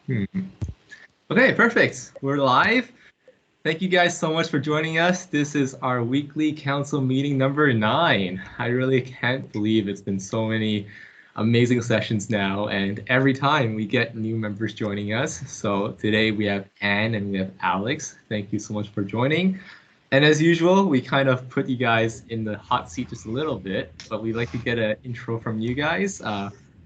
Hmm. Okay, perfect. We're live. Thank you guys so much for joining us. This is our weekly council meeting number 9. I really can't believe it's been so many amazing sessions now, and every time we get new members joining us. So today we have Anne and we have Alex. Thank you so much for joining. And as usual, we kind of put you guys in the hot seat just a little bit, but we'd like to get an intro from you guys.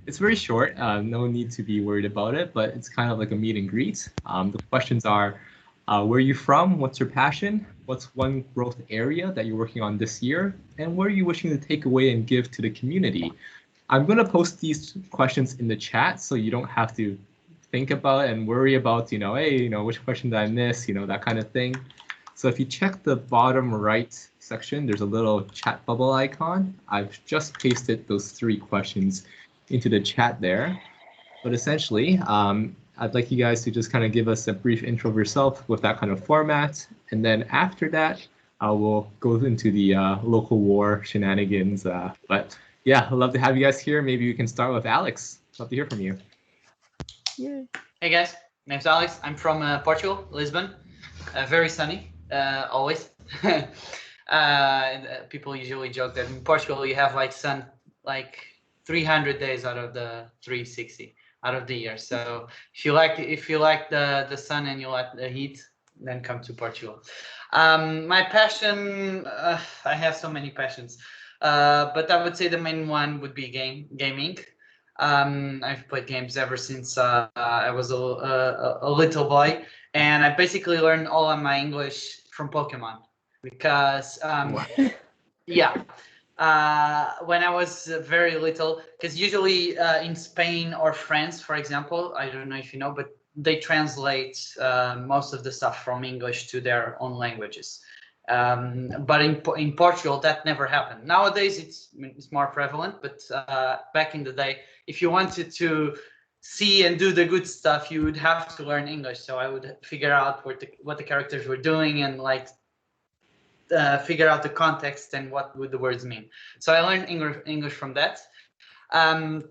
It's very short, no need to be worried about it, but it's kind of like a meet and greet. The questions are, where are you from? What's your passion? What's one growth area that you're working on this year? And what are you wishing to take away and give to the community? I'm going to post these questions in the chat so you don't have to think about and worry about, hey, which question did I miss, that kind of thing. So if you check the bottom right section, there's a little chat bubble icon. I've just pasted those 3 questions into the chat there. But essentially, I'd like you guys to just kind of give us a brief intro of yourself with that kind of format. And then after that, we'll go into the local war shenanigans. But yeah, I'd love to have you guys here. Maybe we can start with Alex. Love to hear from you. Yay. Hey guys, name's Alex. I'm from Portugal, Lisbon. Very sunny, always. People usually joke that in Portugal you have like sun like 300 days out of the 360 out of the year. So if you like the sun and you like the heat, then come to Portugal. My passion, I have so many passions, but I would say the main one would be gaming. I've played games ever since I was a little boy, and I basically learned all of my English from Pokemon because, yeah, when I was very little, because usually in Spain or France, for example, I don't know if you know, but they translate most of the stuff from English to their own languages. But in Portugal, that never happened. Nowadays, it's more prevalent, but back in the day, if you wanted to see and do the good stuff, you would have to learn English. So I would figure out what the characters were doing and like figure out the context and what would the words mean. So I learned English from that. Um,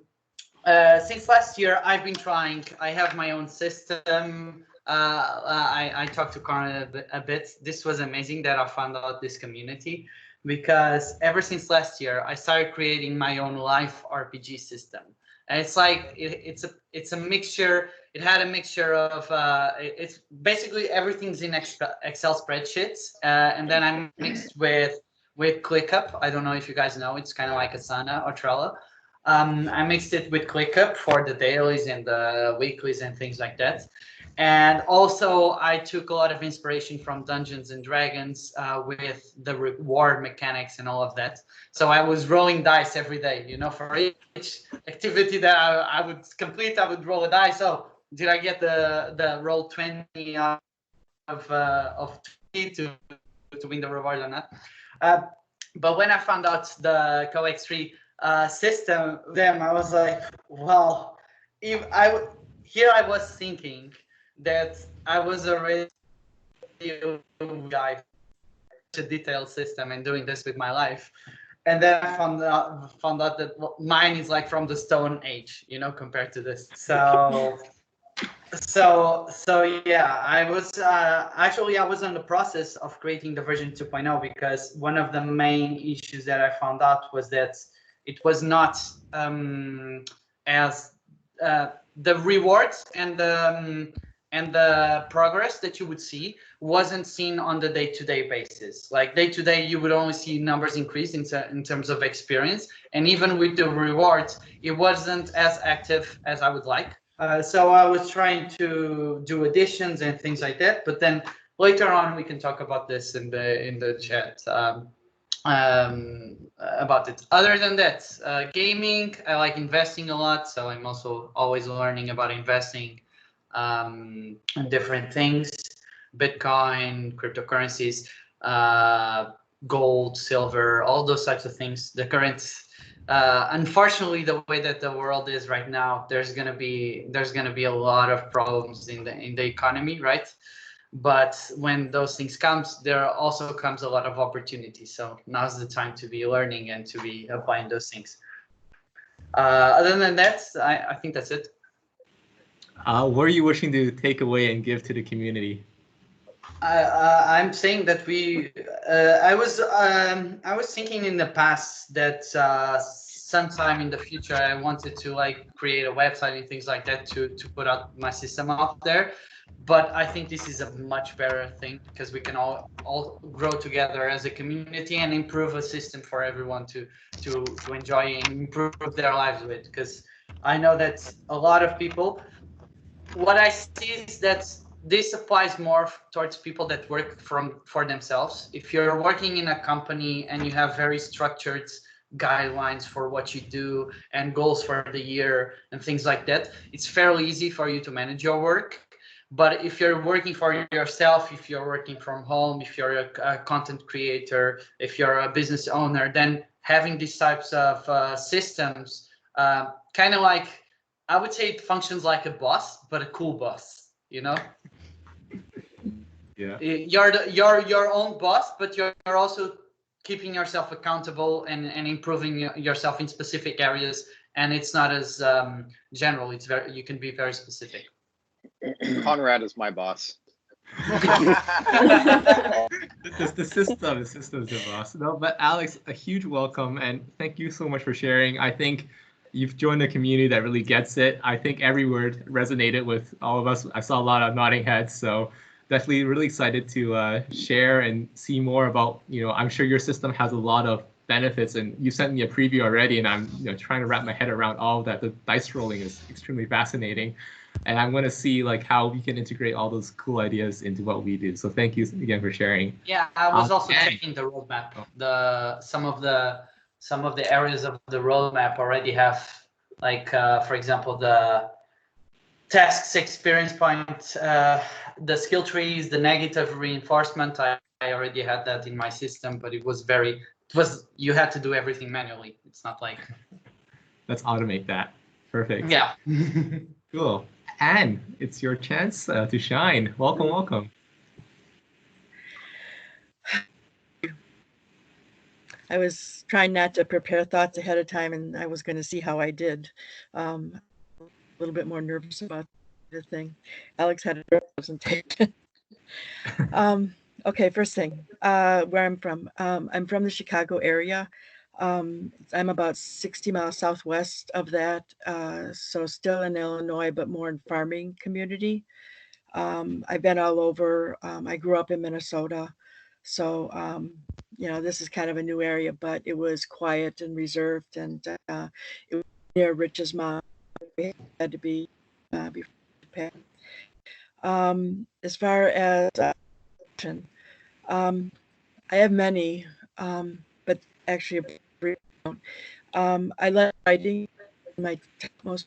since last year, I've been trying. I have my own system. I talked to Karan a bit. This was amazing that I found out this community because ever since last year, I started creating my own life RPG system. And it's like it's a mixture. It had a mixture of it's basically everything's in Excel spreadsheets, and then I mixed with ClickUp. I don't know if you guys know. It's kind of like Asana or Trello. I mixed it with ClickUp for the dailies and the weeklies and things like that. And also, I took a lot of inspiration from Dungeons and Dragons with the reward mechanics and all of that. So I was rolling dice every day, for each activity that I would complete, I would roll a dice. So did I get the roll 20 of 20 to win the reward or not? But when I found out the CoX3 system, then I was like, well, if I was thinking that I was already a guy, a detailed system and doing this with my life. And then I found out that mine is like from the Stone Age, compared to this. So yeah, I was actually I was in the process of creating the version 2.0 because one of the main issues that I found out was that it was not as the rewards and the progress that you would see wasn't seen on the day-to-day basis. Like day-to-day, you would only see numbers increase in terms of experience, and even with the rewards, it wasn't as active as I would like. So I was trying to do additions and things like that, but then later on we can talk about this in the chat about it. Other than that, gaming, I like investing a lot, so I'm also always learning about investing in different things, Bitcoin, cryptocurrencies, gold, silver, all those types of things. The current unfortunately, the way that the world is right now, there's gonna be a lot of problems in the economy, right? But when those things comes, there also comes a lot of opportunity. So now's the time to be learning and to be applying those things. Other than that, I think that's it. What are you wishing to take away and give to the community? I'm saying that I was thinking in the past that sometime in the future I wanted to like create a website and things like that to put out my system out there. But I think this is a much better thing because we can all grow together as a community and improve a system for everyone to enjoy and improve their lives with. Because I know that a lot of people, what I see is that this applies more towards people that work for themselves. If you're working in a company and you have very structured guidelines for what you do and goals for the year and things like that, it's fairly easy for you to manage your work. But if you're working for yourself, if you're working from home, if you're a content creator, if you're a business owner, then having these types of systems, kind of like, I would say it functions like a boss, but a cool boss. You know, Yeah. you're you're your own boss, but you're also keeping yourself accountable and improving yourself in specific areas. And it's not as general. It's very, you can be very specific. Conrad is my boss. The system's the boss. No, but Alex, a huge welcome and thank you so much for sharing. I think you've joined a community that really gets it. I think every word resonated with all of us. I saw a lot of nodding heads, so definitely really excited to share and see more about. I'm sure your system has a lot of benefits, and you sent me a preview already, and I'm trying to wrap my head around all of that. The dice rolling is extremely fascinating. And I'm going to see like how we can integrate all those cool ideas into what we do. So thank you again for sharing. Yeah, I was also checking the roadmap. Some of the areas of the roadmap already have, like for example, the tasks experience point, the skill trees, the negative reinforcement. I already had that in my system, but it was you had to do everything manually. It's not like, let's automate that. Perfect. Yeah. Cool. Anne, it's your chance to shine. Welcome, welcome. I was trying not to prepare thoughts ahead of time, and I was going to see how I did. A little bit more nervous about the thing. Alex had a presentation. Okay, first thing, where I'm from. I'm from the Chicago area. I'm about 60 miles southwest of that, so still in Illinois, but more in farming community. I've been all over. I grew up in Minnesota, so this is kind of a new area, but it was quiet and reserved, and it was near Rich's mom. We had to be prepared. As far as I have many, but actually, I love writing my most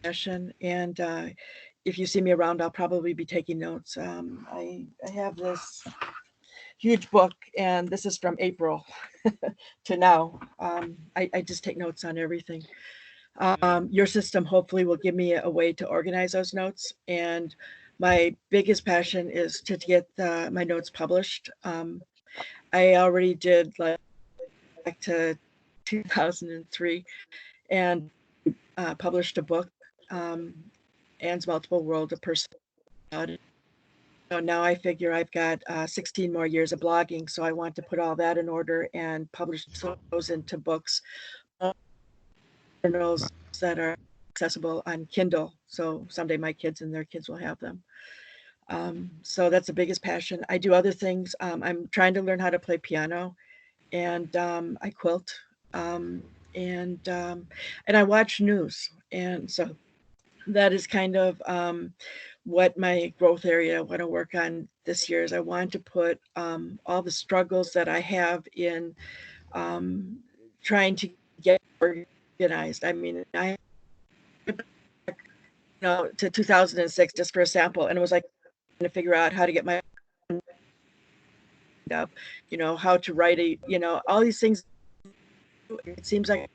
passion, and if you see me around, I'll probably be taking notes. I have this huge book, and this is from April to now. I just take notes on everything. Your system hopefully will give me a way to organize those notes, and my biggest passion is to get my notes published. I already did like back to 2003 and published a book, Anne's Multiple World of Personality. So now I figure I've got 16 more years of blogging, so I want to put all that in order and publish those into books, journals that are accessible on Kindle. So someday my kids and their kids will have them. So that's the biggest passion. I do other things. I'm trying to learn how to play piano, and I quilt, and I watch news, and so that is kind of what my growth area I want to work on this year is I want to put all the struggles that I have in trying to get organized. I mean, I to 2006 just for a sample, and it was like trying to figure out how to get my up, how to write all these things. It seems like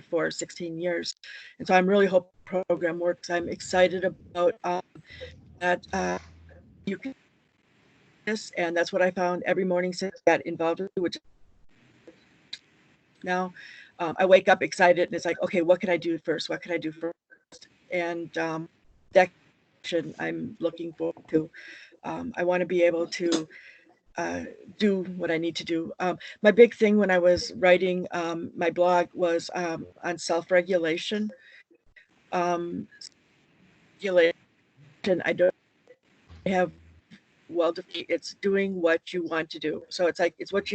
for 16 years, and so I'm really hoping the program works. I'm excited about that you can this, and that's what I found every morning since I got involved with it, which now I wake up excited, and it's like, okay, what can I do first? What can I do first? and that I'm looking forward to. I want to be able to do what I need to do. My big thing when I was writing my blog was on self-regulation. Regulation, I don't have it's doing what you want to do. So it's like it's what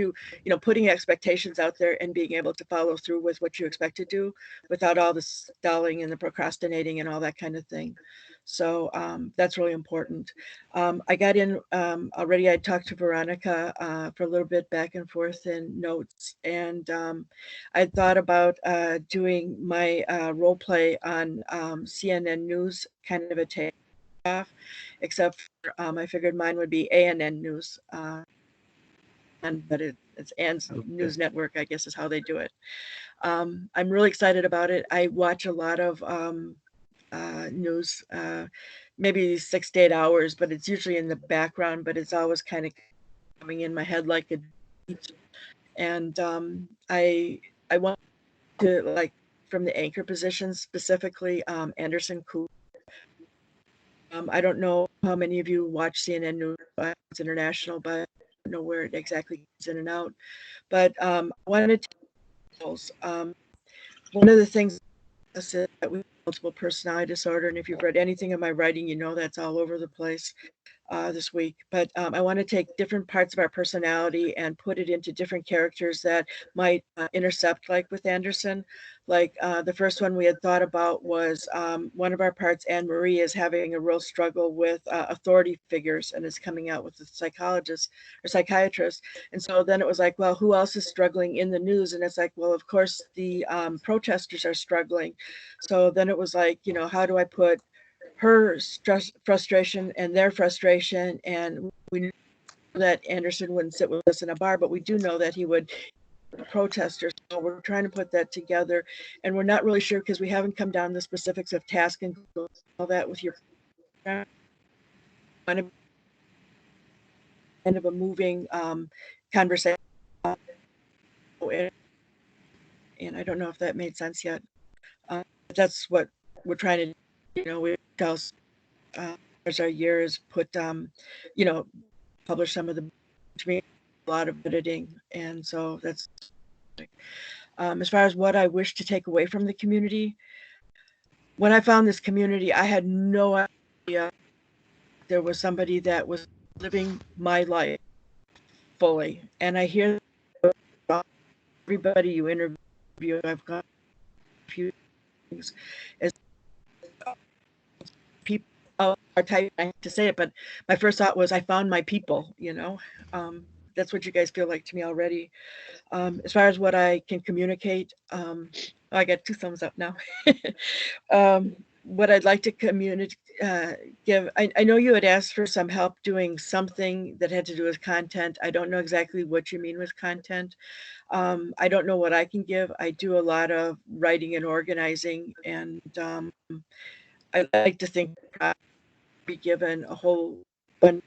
putting expectations out there and being able to follow through with what you expect to do without all the stalling and the procrastinating and all that kind of thing. So that's really important. I got in already. I talked to Veronica for a little bit back and forth in notes, and I thought about doing my role play on CNN News, kind of a take off, except for, I figured mine would be ANN News, but it's Ann's Okay. News Network, I guess is how they do it. I'm really excited about it. I watch a lot of news, maybe 6 to 8 hours, but it's usually in the background, but it's always kind of coming in my head like a beat. And I want to like from the anchor position specifically, Anderson Cooper. I don't know how many of you watch CNN News. It's international, but I don't know where it exactly comes in and out. But I wanted to one of the things is that we have multiple personality disorder, and if you've read anything of my writing, you know that's all over the place. This week, but I want to take different parts of our personality and put it into different characters that might intercept, like with Anderson. Like the first one we had thought about was one of our parts, Anne Marie, is having a real struggle with authority figures and is coming out with a psychologist or psychiatrist. And so then it was like, well, who else is struggling in the news? And it's like, well, of course, the protesters are struggling. So then it was like, how do I put her stress, frustration, and their frustration, and we know that Anderson wouldn't sit with us in a bar, but we do know that he would protesters. So we're trying to put that together, and we're not really sure because we haven't come down to the specifics of task and all that with your kind of a moving conversation. And I don't know if that made sense yet. That's what we're trying to do. We tell as our years put publish some of the to me a lot of editing, and so that's as far as what I wish to take away from the community. When I found this community, I had no idea there was somebody that was living my life fully, and I hear everybody you interview. I've got a few things as people are typing to say it, but my first thought was I found my people. That's what you guys feel like to me already. As far as what I can communicate, I got 2 thumbs up now. What I'd like to give, I know you had asked for some help doing something that had to do with content. I don't know exactly what you mean with content. I don't know what I can give. I do a lot of writing and organizing, and I like to think I'll be given a whole bunch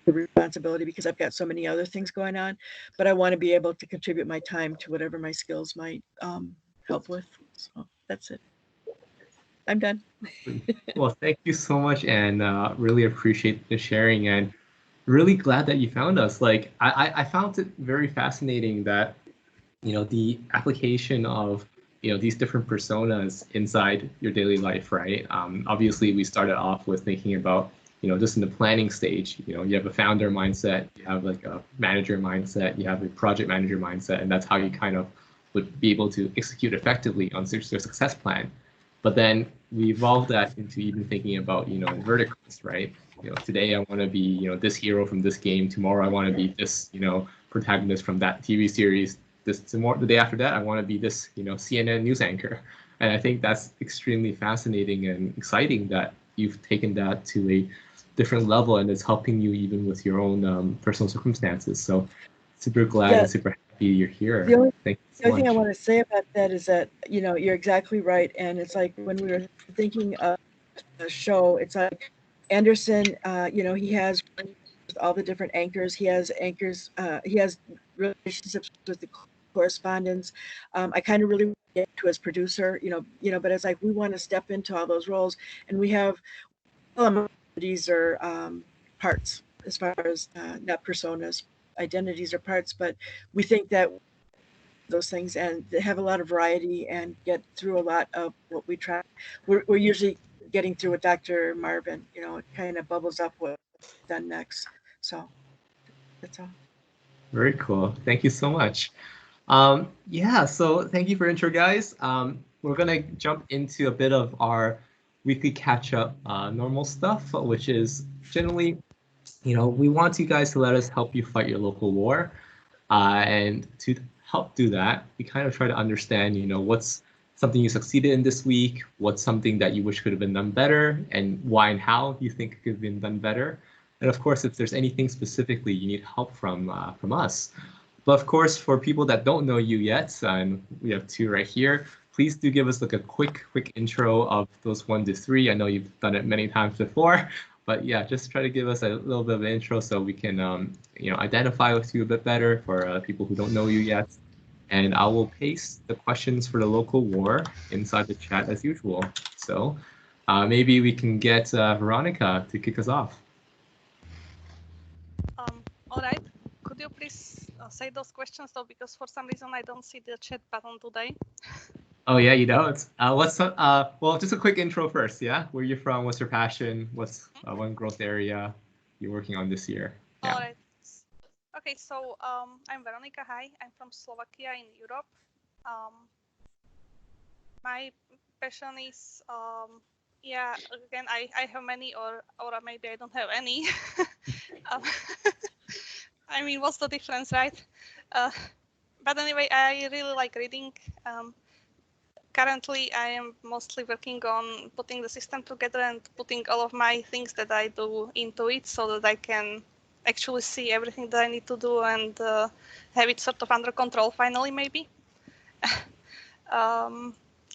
responsibility because I've got so many other things going on, but I want to be able to contribute my time to whatever my skills might help with. So that's it. I'm done. Well, thank you so much, and really appreciate the sharing, and really glad that you found us. Like, I found it very fascinating that the application of these different personas inside your daily life, right? Obviously, we started off with thinking about just in the planning stage. You have a founder mindset, you have like a manager mindset, you have a project manager mindset, and that's how you kind of would be able to execute effectively on your success plan. But then we evolved that into even thinking about verticals, right? Today I want to be this hero from this game. Tomorrow I want to be this protagonist from that TV series. The day after that I want to be this CNN news anchor. And I think that's extremely fascinating and exciting that you've taken that to a different level, and it's helping you even with your own personal circumstances. So super glad and super happy you're here. The only, Thank you the so only thing I much. want to say about that is that, you're exactly right. And it's like when we were thinking of the show, it's like Anderson, he has all the different anchors. He has anchors, he has relationships with the correspondence. I kind of really get to as producer, but it's like we want to step into all those roles, and we have these are parts as far as not personas, identities or parts, but we think that those things and they have a lot of variety and get through a lot of what we try. We're usually getting through with Dr. Marvin, it kind of bubbles up what's done next. So that's all. Very cool. Thank you so much. Yeah, so thank you for intro, guys. We're gonna jump into a bit of our weekly catch-up normal stuff, which is generally, we want you guys to let us help you fight your local war. And to help do that, we kind of try to understand, what's something you succeeded in this week, what's something that you wish could have been done better, and why and how you think it could have been done better. And of course, if there's anything specifically you need help from us. But of course, for people that don't know you yet, and we have two right here, please do give us like a quick intro of those 1 to 3. I know you've done it many times before, but yeah, just try to give us a little bit of an intro so we can, identify with you a bit better for people who don't know you yet. And I will paste the questions for the local war inside the chat as usual. So maybe we can get Veronica to kick us off. All right. Could you please say those questions though, because for some reason I don't see the chat button today. Oh yeah, you don't. Well, just a quick intro first. Yeah, where you're from? What's your passion? What's one growth area you're working on this year? Yeah. All right. Okay, so I'm Veronica. Hi, I'm from Slovakia in Europe. My passion is again I have many or maybe I don't have any. I mean, what's the difference, right? But anyway, I really like reading. Currently, I am mostly working on putting the system together and putting all of my things that I do into it so that I can actually see everything that I need to do and have it sort of under control finally, maybe.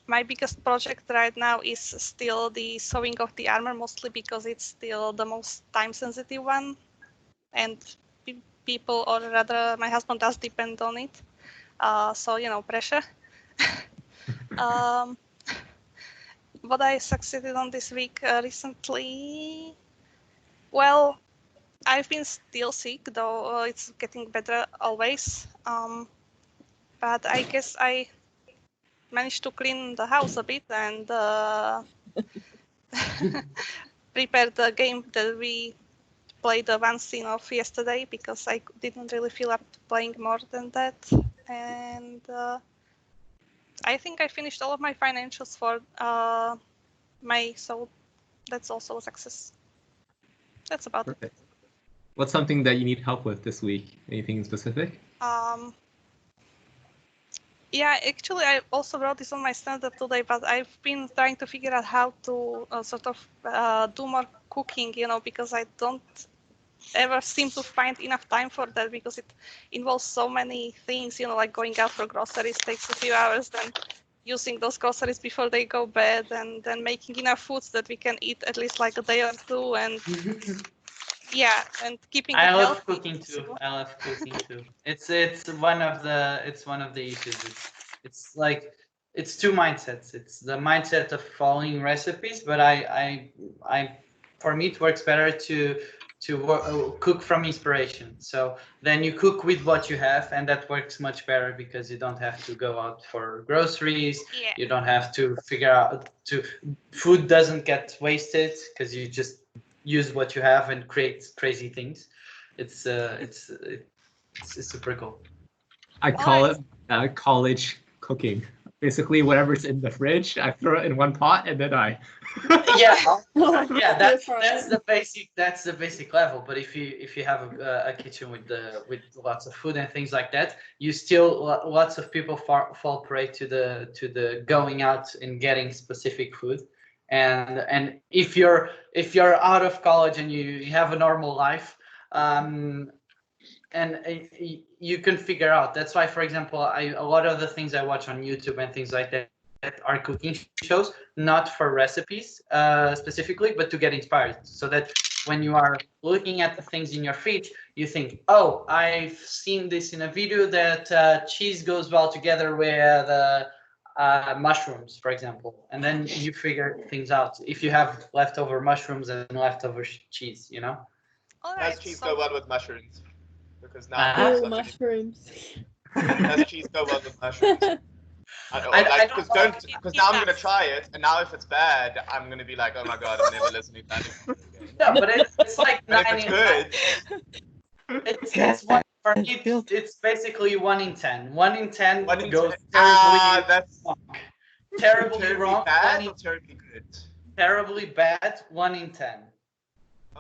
My biggest project right now is still the sewing of the armor, mostly because it's still the most time-sensitive one. And people, or rather my husband, does depend on it. So, pressure. What I succeeded on this week recently, well, I've been still sick, though it's getting better always. But I guess I managed to clean the house a bit and prepare the game that we played the one scene of yesterday, because I didn't really feel up to playing more than that. And I think I finished all of my financials for May, so that's also a success. That's about Perfect. it. What's something that you need help with this week? Anything specific? Yeah, actually, I also wrote this on my stand-up today, but I've been trying to figure out how to sort of do more cooking, because I don't ever seem to find enough time for that, because it involves so many things, like going out for groceries takes a few hours, then using those groceries before they go bad, and then making enough foods that we can eat at least like a day or two, and yeah, and keeping it I love healthy. cooking too. I love cooking too. It's one of the issues. It's like it's two mindsets. It's the mindset of following recipes, but I for me it works better to cook from inspiration. So then you cook with what you have, and that works much better because you don't have to go out for groceries. Yeah. You don't have to figure out food doesn't get wasted because you just use what you have and create crazy things. It's super cool. I call it college cooking. Basically, whatever's in the fridge, I throw it in one pot and then I. yeah, that's the basic level. But if you have a kitchen with lots of food and things like that, you still lots of people fall prey to the going out and getting specific food. And if you're out of college and you have a normal life, and you can figure out. That's why, for example, a lot of the things I watch on YouTube and things like that are cooking shows, not for recipes specifically, but to get inspired, so that when you are looking at the things in your fridge, you think, oh, I've seen this in a video that cheese goes well together with mushrooms, for example. And then you figure things out if you have leftover mushrooms and leftover cheese, you know? All Does right. cheese So go well with mushrooms? Because now Ah. I'm Ew, such mushrooms. does cheese go well with mushrooms? I don't Because know. now I'm gonna does. try it, and now if it's bad, I'm gonna be like, oh my god, I'm never listening to that again. No, but it's like And if 9 it's in good, it's one for me. It's basically 1 in 10. 1 in 10 1 in goes 10 terribly that's wrong. Terribly terribly wrong. bad 1 in or terribly good. terribly bad. 1 in 10.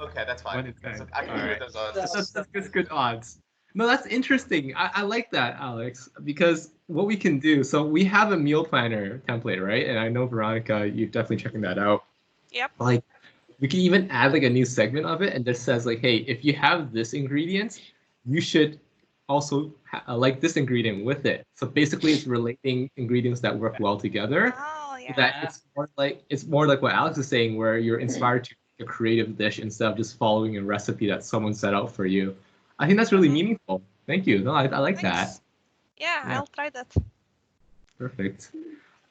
Okay, that's fine. 1 in 10. I can All do right. with those odds. That's good odds. No, that's interesting. I like that, Alex, because what we can do, so we have a meal planner template, right? And I know, Veronica, you're definitely checking that out. Yep. Like, we can even add like a new segment of it and just says like, hey, if you have this ingredient, you should also like this ingredient with it. So basically it's relating ingredients that work well together. Oh So yeah. that it's more like what Alex is saying, where you're inspired to make a creative dish instead of just following a recipe that someone set out for you. I think that's really meaningful. Thank you. No, I like Thanks. that. Yeah, Yeah. I'll try that. Perfect.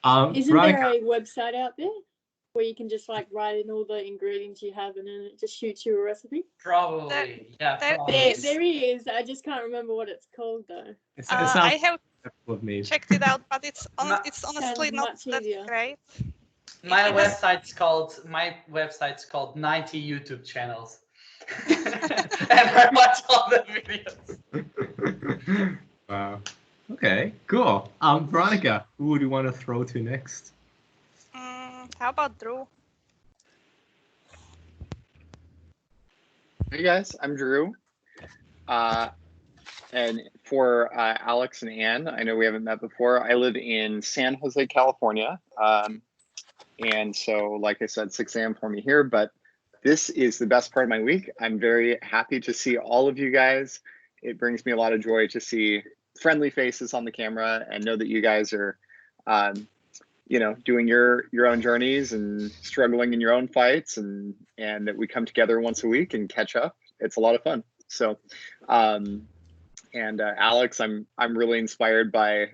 Isn't Veronica, there a website out there where you can just like write in all the ingredients you have and then it just shoots you a recipe? Probably. Yeah, there probably. is. There is. I just can't remember what it's called though. it I sounds have with me. checked it out, but it's Ma- honestly Sounds not much that easier. great. My It has- website's called 90 YouTube channels. And I watch all the videos. Wow. Okay, cool. Veronica, who would you want to throw to next? How about Drew? Hey guys, I'm Drew. And for Alex and Ann, I know we haven't met before. I live in San Jose, California. And so, like I said, 6 a.m. for me here, but this is the best part of my week. I'm very happy to see all of you guys. It brings me a lot of joy to see friendly faces on the camera and know that you guys are, doing your own journeys and struggling in your own fights, and that we come together once a week and catch up. It's a lot of fun. So, Alex, I'm really inspired by,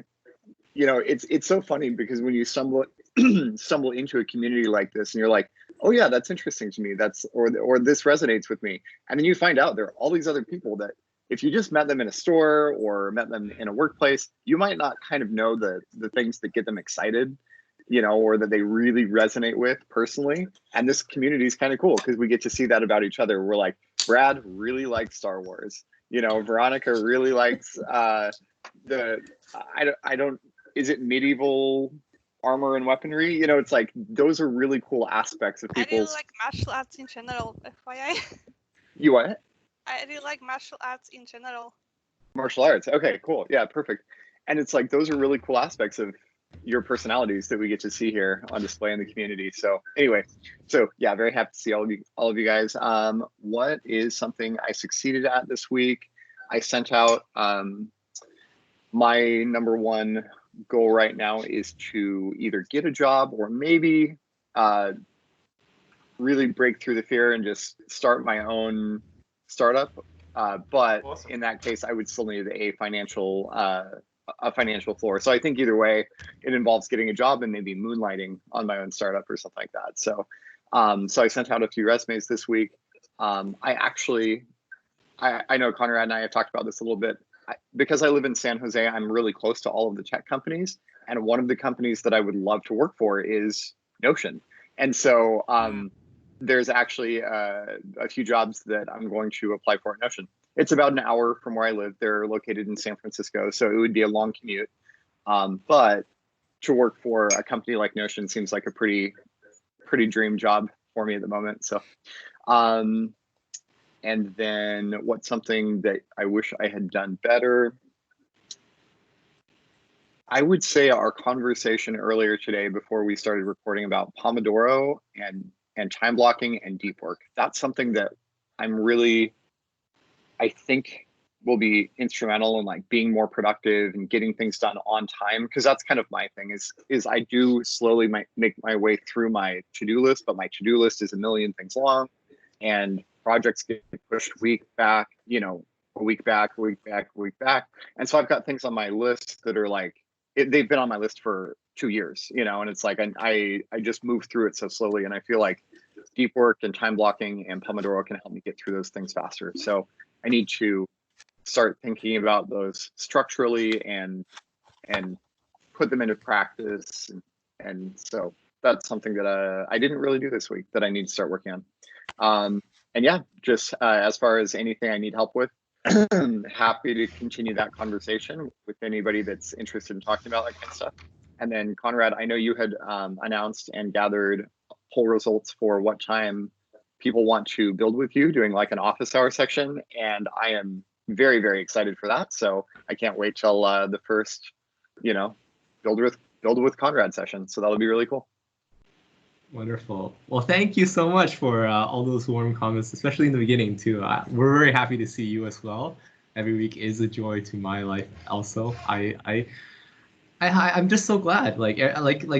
it's so funny because when you stumble into a community like this and you're like, oh yeah, that's interesting to me, or this resonates with me, and then you find out there are all these other people that if you just met them in a store or met them in a workplace, you might not kind of know the things that get them excited, or that they really resonate with personally. And this community is kind of cool because we get to see that about each other. We're like, Brad really likes Star Wars, Veronica really likes is it medieval armor and weaponry? It's like those are really cool aspects of I really people's. like martial arts in general, FYI. You what? I really like martial arts in general. Martial arts. Okay, cool. Yeah, perfect. And it's like those are really cool aspects of your personalities that we get to see here on display in the community. So anyway, yeah, very happy to see all of you guys. What is something I succeeded at this week? I sent out my number one goal right now is to either get a job or maybe really break through the fear and just start my own startup. But Awesome. in that case, I would still need a financial floor. So I think either way, it involves getting a job and maybe moonlighting on my own startup or something like that. So, so I sent out a few resumes this week. I know Conrad and I have talked about this a little bit. Because I live in San Jose, I'm really close to all of the tech companies. And one of the companies that I would love to work for is Notion. And so there's actually a few jobs that I'm going to apply for at Notion. It's about an hour from where I live. They're located in San Francisco, so it would be a long commute. But to work for a company like Notion seems like a pretty dream job for me at the moment. So, and then what's something that I wish I had done better? I would say our conversation earlier today before we started recording about Pomodoro and time blocking and deep work. That's something that I think will be instrumental in like being more productive and getting things done on time. Because that's kind of my thing is I do slowly make my way through my to-do list, but my to-do list is a million things long. And projects get pushed week back, you know, a week back, a week back, a week back. And so I've got things on my list that are like, they've been on my list for 2 years, you know, and it's like, I just move through it so slowly. And I feel like deep work and time blocking and Pomodoro can help me get through those things faster. So I need to start thinking about those structurally and put them into practice. And so that's something that I didn't really do this week that I need to start working on. And yeah, just as far as anything I need help with, happy to continue that conversation with anybody that's interested in talking about that kind of stuff. And then Conrad, I know you had announced and gathered poll results for what time people want to build with you, doing like an office hour section. And I am very, very excited for that. So I can't wait till the first, you know, build with Conrad session. So that'll be really cool. Wonderful. Well, thank you so much for all those warm comments, especially in the beginning too. We're very happy to see you as well. Every week is a joy to my life also. I'm just so glad. Like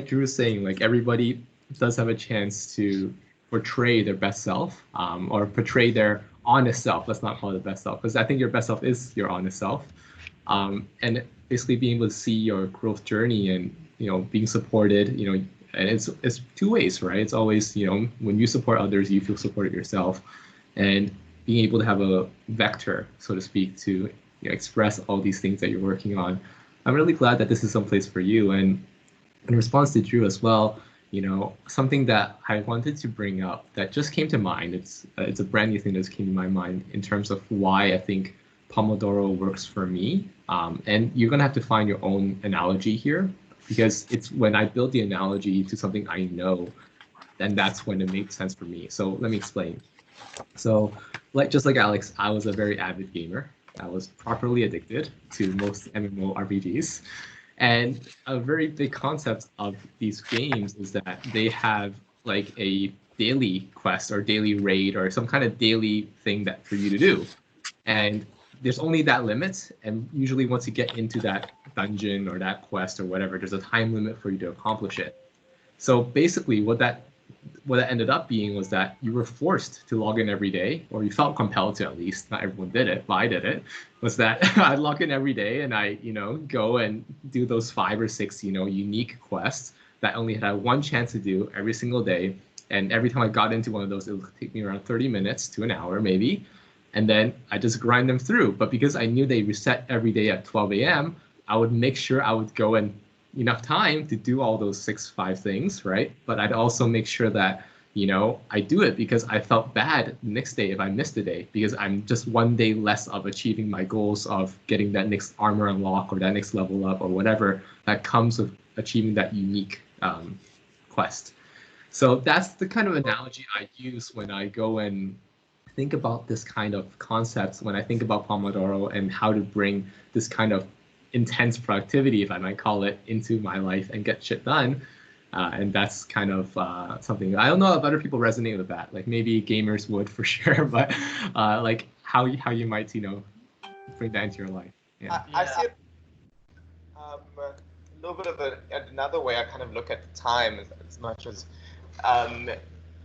Drew was saying, like everybody does have a chance to portray their best self, or portray their honest self. Let's not call it the best self, because I think your best self is your honest self. And basically being able to see your growth journey and, you know, being supported, you know, and it's two ways, right? It's always, you know, when you support others, you feel supported yourself, and being able to have a vector, so to speak, to, you know, express all these things that you're working on. I'm really glad that this is someplace for you. And in response to Drew as well, you know, something that I wanted to bring up that just came to mind. It's a brand new thing that just came to my mind in terms of why I think Pomodoro works for me. And you're gonna have to find your own analogy here, because it's when I build the analogy to something I know, then that's when it makes sense for me. So let me explain. So just like Alex, I was a very avid gamer. I was properly addicted to most MMORPGs. And a very big concept of these games is that they have like a daily quest or daily raid or some kind of daily thing that for you to do. And there's only that limit, and usually once you get into that dungeon or that quest or whatever, there's a time limit for you to accomplish it. So basically what that ended up being was that you were forced to log in every day, or you felt compelled to, at least. Not everyone did it, but I did it. Was that I'd log in every day and I, you know, go and do those 5 or 6, you know, unique quests that I only had one chance to do every single day. And every time I got into one of those, it would take me around 30 minutes to an hour maybe. And then I just grind them through. But because I knew they reset every day at 12 a.m., I would make sure I would go and enough time to do all those 5 things, right? But I'd also make sure that, you know, I do it because I felt bad the next day if I missed a day, because I'm just one day less of achieving my goals of getting that next armor unlock or that next level up or whatever that comes with achieving that unique quest. So that's the kind of analogy I use when I go and think about this kind of concepts, when I think about Pomodoro and how to bring this kind of intense productivity, if I might call it, into my life and get shit done. And that's kind of something I don't know if other people resonate with that. Like maybe gamers would for sure, but like how you might, you know, bring that into your life. Yeah. I see it a little bit of another way. I kind of look at time as much as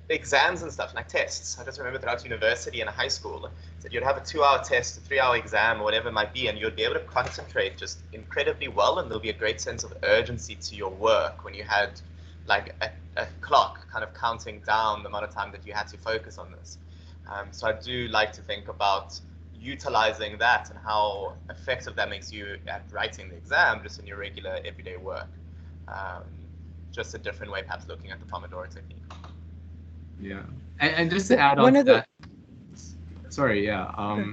exams and stuff, like tests. I just remember throughout university and high school that you'd have a 2-hour test, a 3-hour exam, or whatever it might be, and you'd be able to concentrate just incredibly well, and there'll be a great sense of urgency to your work when you had like a clock kind of counting down the amount of time that you had to focus on this. So I do like to think about utilizing that and how effective that makes you at writing the exam just in your regular everyday work. Just a different way perhaps looking at the Pomodoro technique. Yeah, and just to add on to that, sorry, yeah,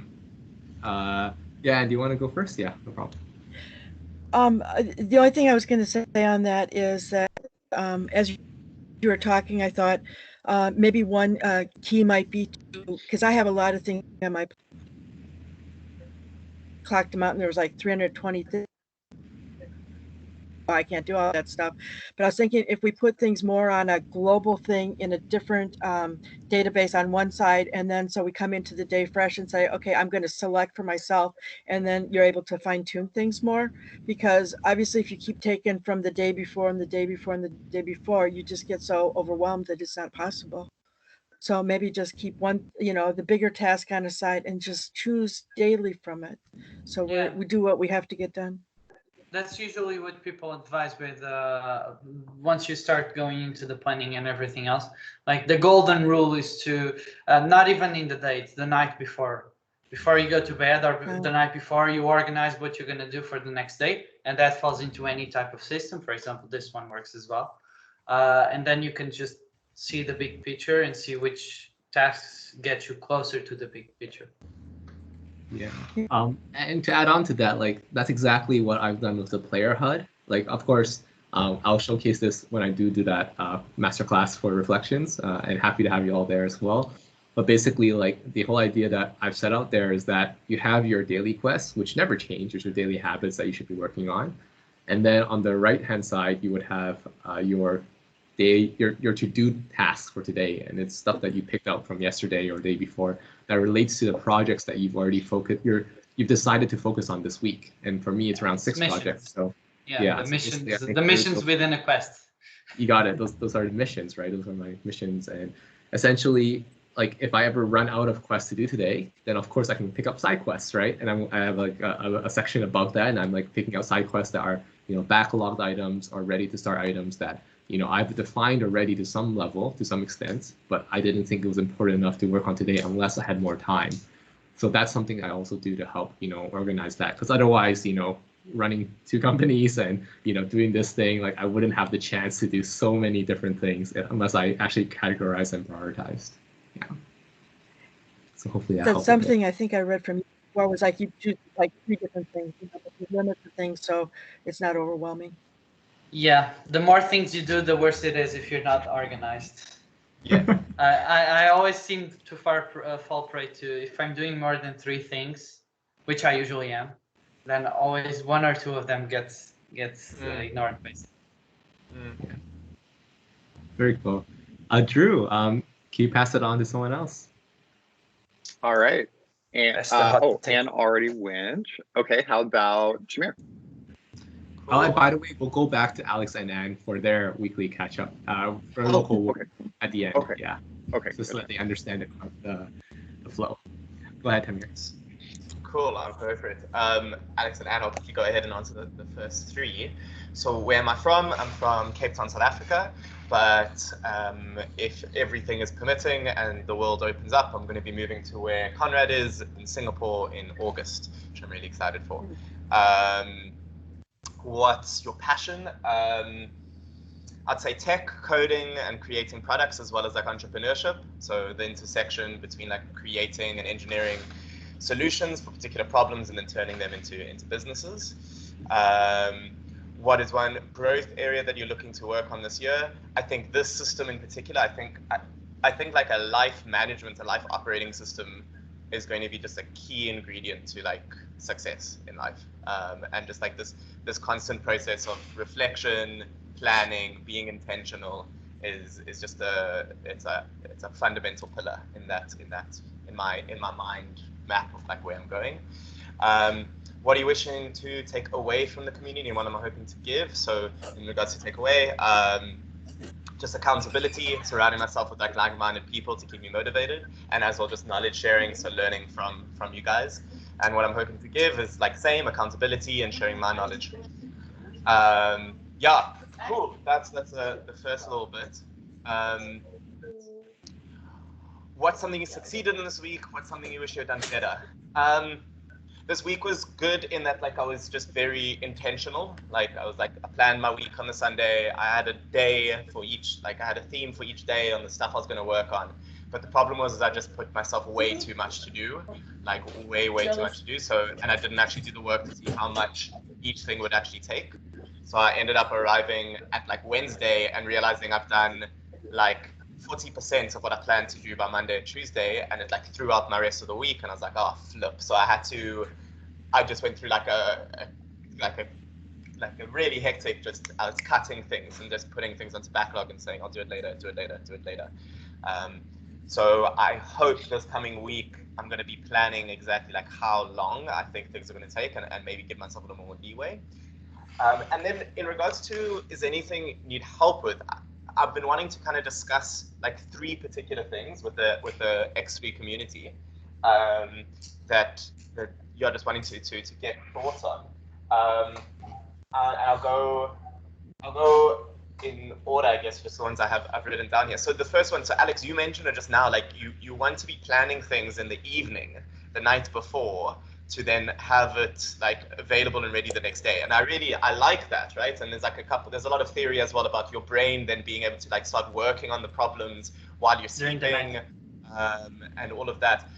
yeah, do you want to go first? Yeah, no problem. The only thing I was going to say on that is that as you were talking, I thought maybe one key might be to, because I have a lot of things on my clocked them out, and there was like 320 things. I can't do all that stuff, but I was thinking if we put things more on a global thing in a different database on one side, and then so we come into the day fresh and say, okay, I'm going to select for myself, and then you're able to fine tune things more, because obviously if you keep taking from the day before and the day before and the day before, you just get so overwhelmed that it's not possible. So maybe just keep one, the bigger task on the side and just choose daily from it. So Yeah. we do what we have to get done. That's usually what people advise with once you start going into the planning and everything else. Like the golden rule is to not even in the day, it's the night before you go to bed or the night before, you organize what you're going to do for the next day, and that falls into any type of system. For example, this one works as well, and then you can just see the big picture and see which tasks get you closer to the big picture. Yeah. And to add on to that, like that's exactly what I've done with the player HUD. Like, of course, I'll showcase this when I do that masterclass for reflections, and happy to have you all there as well. But basically, like the whole idea that I've set out there is that you have your daily quests, which never change, your daily habits that you should be working on, and then on the right hand side you would have your your to-do tasks for today, and it's stuff that you picked out from yesterday or day before that relates to the projects that you've already you've decided to focus on this week. And for me, it's around 6 missions. projects. So the so missions, the missions within a quest. You got it. Those are the missions, right? Those are my missions, and essentially, like if I ever run out of quests to do today, then of course I can pick up side quests, right? And I have like a section above that, and I'm like picking out side quests that are backlogged items or ready to start items that I've defined already to some level, to some extent, but I didn't think it was important enough to work on today unless I had more time. So that's something I also do to help organize that, because otherwise running 2 companies and doing this thing, like I wouldn't have the chance to do so many different things unless I actually categorized and prioritized. Yeah. So hopefully that helps. Something I think I read from you before was like you choose like 3 different things, but you limit the things so it's not overwhelming. Yeah, the more things you do, the worse it is if you're not organized. Yeah. I always seem to fall prey to, if I'm doing more than 3 things, which I usually am, then always 1 or 2 of them gets ignored, basically. Yeah. Very cool. Drew, can you pass it on to someone else? All right. And Anne already went. Okay, how about Jameer? Cool. By the way, we'll go back to Alex and Anne for their weekly catch-up for local work at the end. Okay. Yeah. Okay. Just so that they understand it, the flow. Go ahead, Tamir. Cool, I'll go for it. Alex and Anne, I'll quickly go ahead and answer the first 3. So where am I from? I'm from Cape Town, South Africa. But if everything is permitting and the world opens up, I'm going to be moving to where Conrad is in Singapore in August, which I'm really excited for. What's your passion? I'd say tech, coding, and creating products, as well as like entrepreneurship. So the intersection between like creating and engineering solutions for particular problems and then turning them into businesses. What is one growth area that you're looking to work on this year? I think this system in particular, I think like a life management, a life operating system is going to be just a key ingredient to like success in life. And just like this constant process of reflection, planning, being intentional is just it's a fundamental pillar in my mind map of like where I'm going. What are you wishing to take away from the community and what am I hoping to give? So in regards to take away, just accountability, surrounding myself with like-minded people to keep me motivated, and as well just knowledge sharing, so learning from you guys. And what I'm hoping to give is like same accountability and sharing my knowledge. Yeah, cool. That's the first little bit. What's something you succeeded in this week? What's something you wish you had done better? This week was good in that like I was just very intentional. Like I planned my week on the Sunday. I had a day for each, like I had a theme for each day on the stuff I was going to work on. But the problem was I just put myself way too much to do, like way too much to do. So, and I didn't actually do the work to see how much each thing would actually take. So I ended up arriving at like Wednesday and realizing I've done like 40% of what I planned to do by Monday and Tuesday, and it like threw out my rest of the week, and I was like, oh flip. So I just went through like a really hectic, I was cutting things and just putting things onto backlog and saying I'll do it later. So I hope this coming week I'm going to be planning exactly like how long I think things are going to take, and maybe give myself a little more leeway. And then in regards to, is anything you need help with? I've been wanting to kind of discuss like 3 particular things with the X3 community that you're just wanting to get thoughts on. I'll go in order, I guess, just the ones I've written down here. So the first one, so Alex, you mentioned it just now, like you want to be planning things in the evening, the night before, to then have it like available and ready the next day. And I like that, right? And there's a lot of theory as well about your brain then being able to like start working on the problems while you're sleeping, and all of that.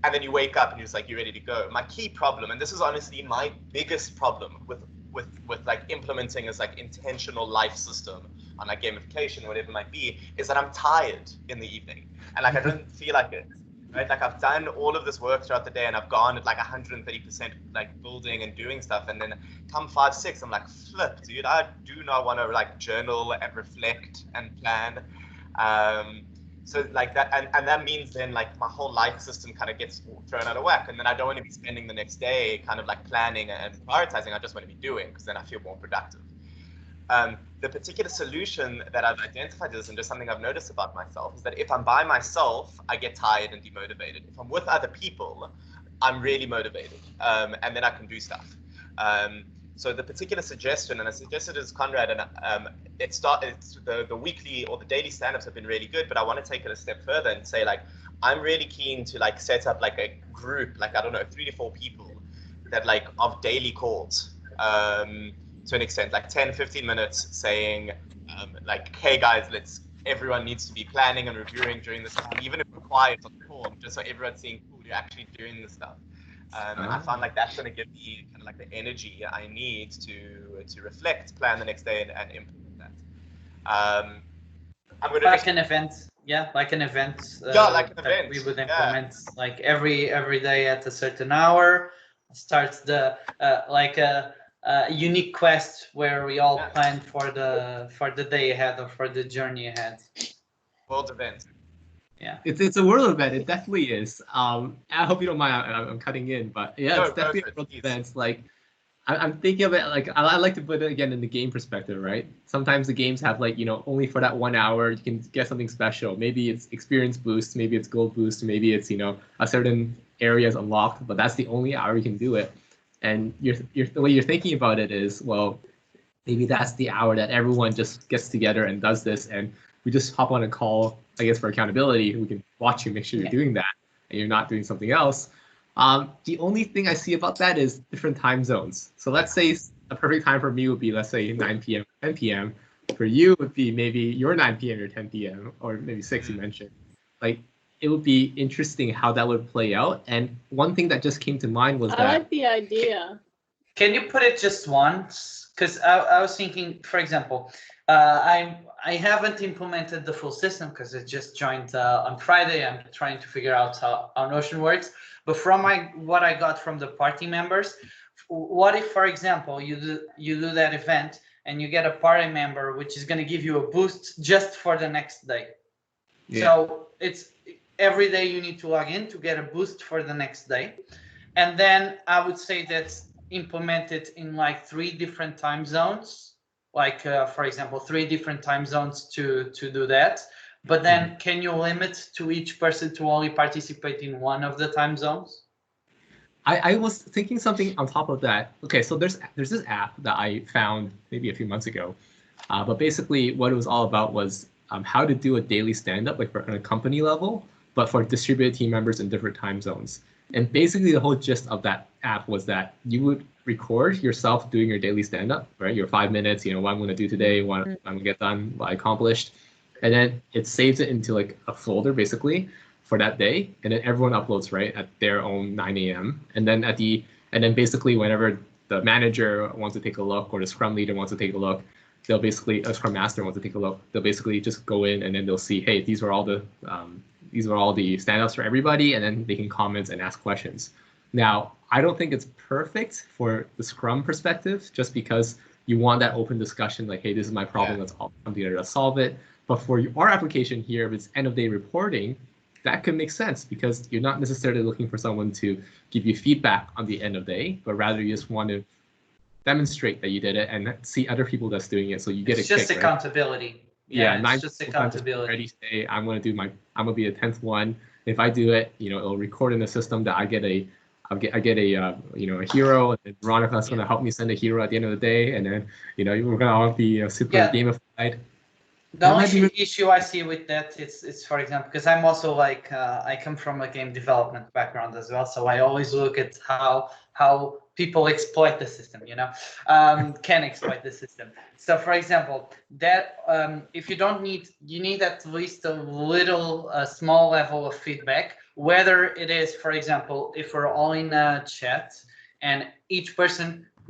And then you wake up and you're ready to go. My key problem, and this is honestly my biggest problem with like implementing this like intentional life system on like gamification, whatever it might be, is that I'm tired in the evening and like I don't feel like it. Right, like I've done all of this work throughout the day and I've gone at like 130% like building and doing stuff, and then come 5, 6, I'm like, flip, dude, I do not want to like journal and reflect and plan. So like that, and that means then like my whole life system kind of gets thrown out of whack, and then I don't want to be spending the next day kind of like planning and prioritizing. I just want to be doing, because then I feel more productive. The particular solution that I've identified as, and just something I've noticed about myself, is that if I'm by myself, I get tired and demotivated. If I'm with other people, I'm really motivated, and then I can do stuff. So the particular suggestion, and I suggested it as Conrad, and it's the weekly or the daily stand-ups have been really good, but I want to take it a step further and say, like, I'm really keen to like set up like a group, like, I don't know, 3 to 4 people that like of daily calls, to an extent, like 10, 15 minutes saying, like, hey guys, everyone needs to be planning and reviewing during this time, even if we're quiet on the call, just so everyone's seeing, cool, you're actually doing this stuff. And I found like that's going to give me kind of like the energy I need to reflect, plan the next day, and implement that. I'm going to like an event, like an event. Like an event. We would implement like every day at a certain hour. Starts the like a unique quest where we all plan for the day ahead or for the journey ahead. World event. Yeah, it's a world event. It definitely is. I hope you don't mind. I'm cutting in, but yeah, it's definitely a world event. Like, I'm thinking of it like I like to put it again in the game perspective, right? Sometimes the games have like, only for that 1 hour you can get something special. Maybe it's experience boost, maybe it's gold boost, maybe it's a certain area is unlocked, but that's the only hour you can do it. And the way you're thinking about it is, well, maybe that's the hour that everyone just gets together and does this, and we just hop on a call, I guess, for accountability. We can watch you, make sure you're doing that, and you're not doing something else. The only thing I see about that is different time zones. So let's say a perfect time for me would be, let's say 9 p.m., 10 p.m. For you would be maybe your 9 p.m., your 10 p.m., or maybe 6 you mentioned. Like, it would be interesting how that would play out. And one thing that just came to mind was I like the idea. Can you put it just once? Because I was thinking, for example, I haven't implemented the full system because it just joined on Friday. I'm trying to figure out how Notion works. But from what I got from the party members, what if, for example, you do that event and you get a party member which is going to give you a boost just for the next day? Yeah. So it's every day you need to log in to get a boost for the next day. And then I would say that's implemented in like 3 different time zones, like for example 3 different time zones to do that. But then can you limit to each person to only participate in one of the time zones? I was thinking something on top of that. Okay, so there's this app that I found maybe a few months ago, but basically what it was all about was how to do a daily stand-up, like on a company level, but for distributed team members in different time zones. And basically the whole gist of that app was that you would record yourself doing your daily stand-up, right? Your 5 minutes, what I'm going to do today, what I'm going to get done, what I accomplished. And then it saves it into like a folder basically for that day. And then everyone uploads, right, at their own 9 a.m. And then basically whenever the manager wants to take a look or the Scrum leader wants to take a look, they'll basically, a Scrum master wants to take a look, they'll basically just go in and then they'll see, hey, these were all the stand-ups for everybody, and then they can comment and ask questions. Now, I don't think it's perfect for the Scrum perspective, just because you want that open discussion, like, hey, this is my problem, let's all come together to solve it. But for our application here, if it's end-of-day reporting, that could make sense because you're not necessarily looking for someone to give you feedback on the end of day, but rather you just want to demonstrate that you did it and see other people that's doing it, so you get It's a just kick, right? accountability. Yeah, it's 9 just people can't just accountability. already say I'm gonna be the 10th one. If I do it, it'll record in the system that I get a a hero, and Veronica's gonna help me send a hero at the end of the day, and then we're gonna all be super Yeah. gamified. The only issue I see with that is for example, because I'm also like I come from a game development background as well, so I always look at how people exploit the system, can exploit the system. So for example, that if you need at least a small level of feedback, whether it is, for example, if we're all in a chat and each person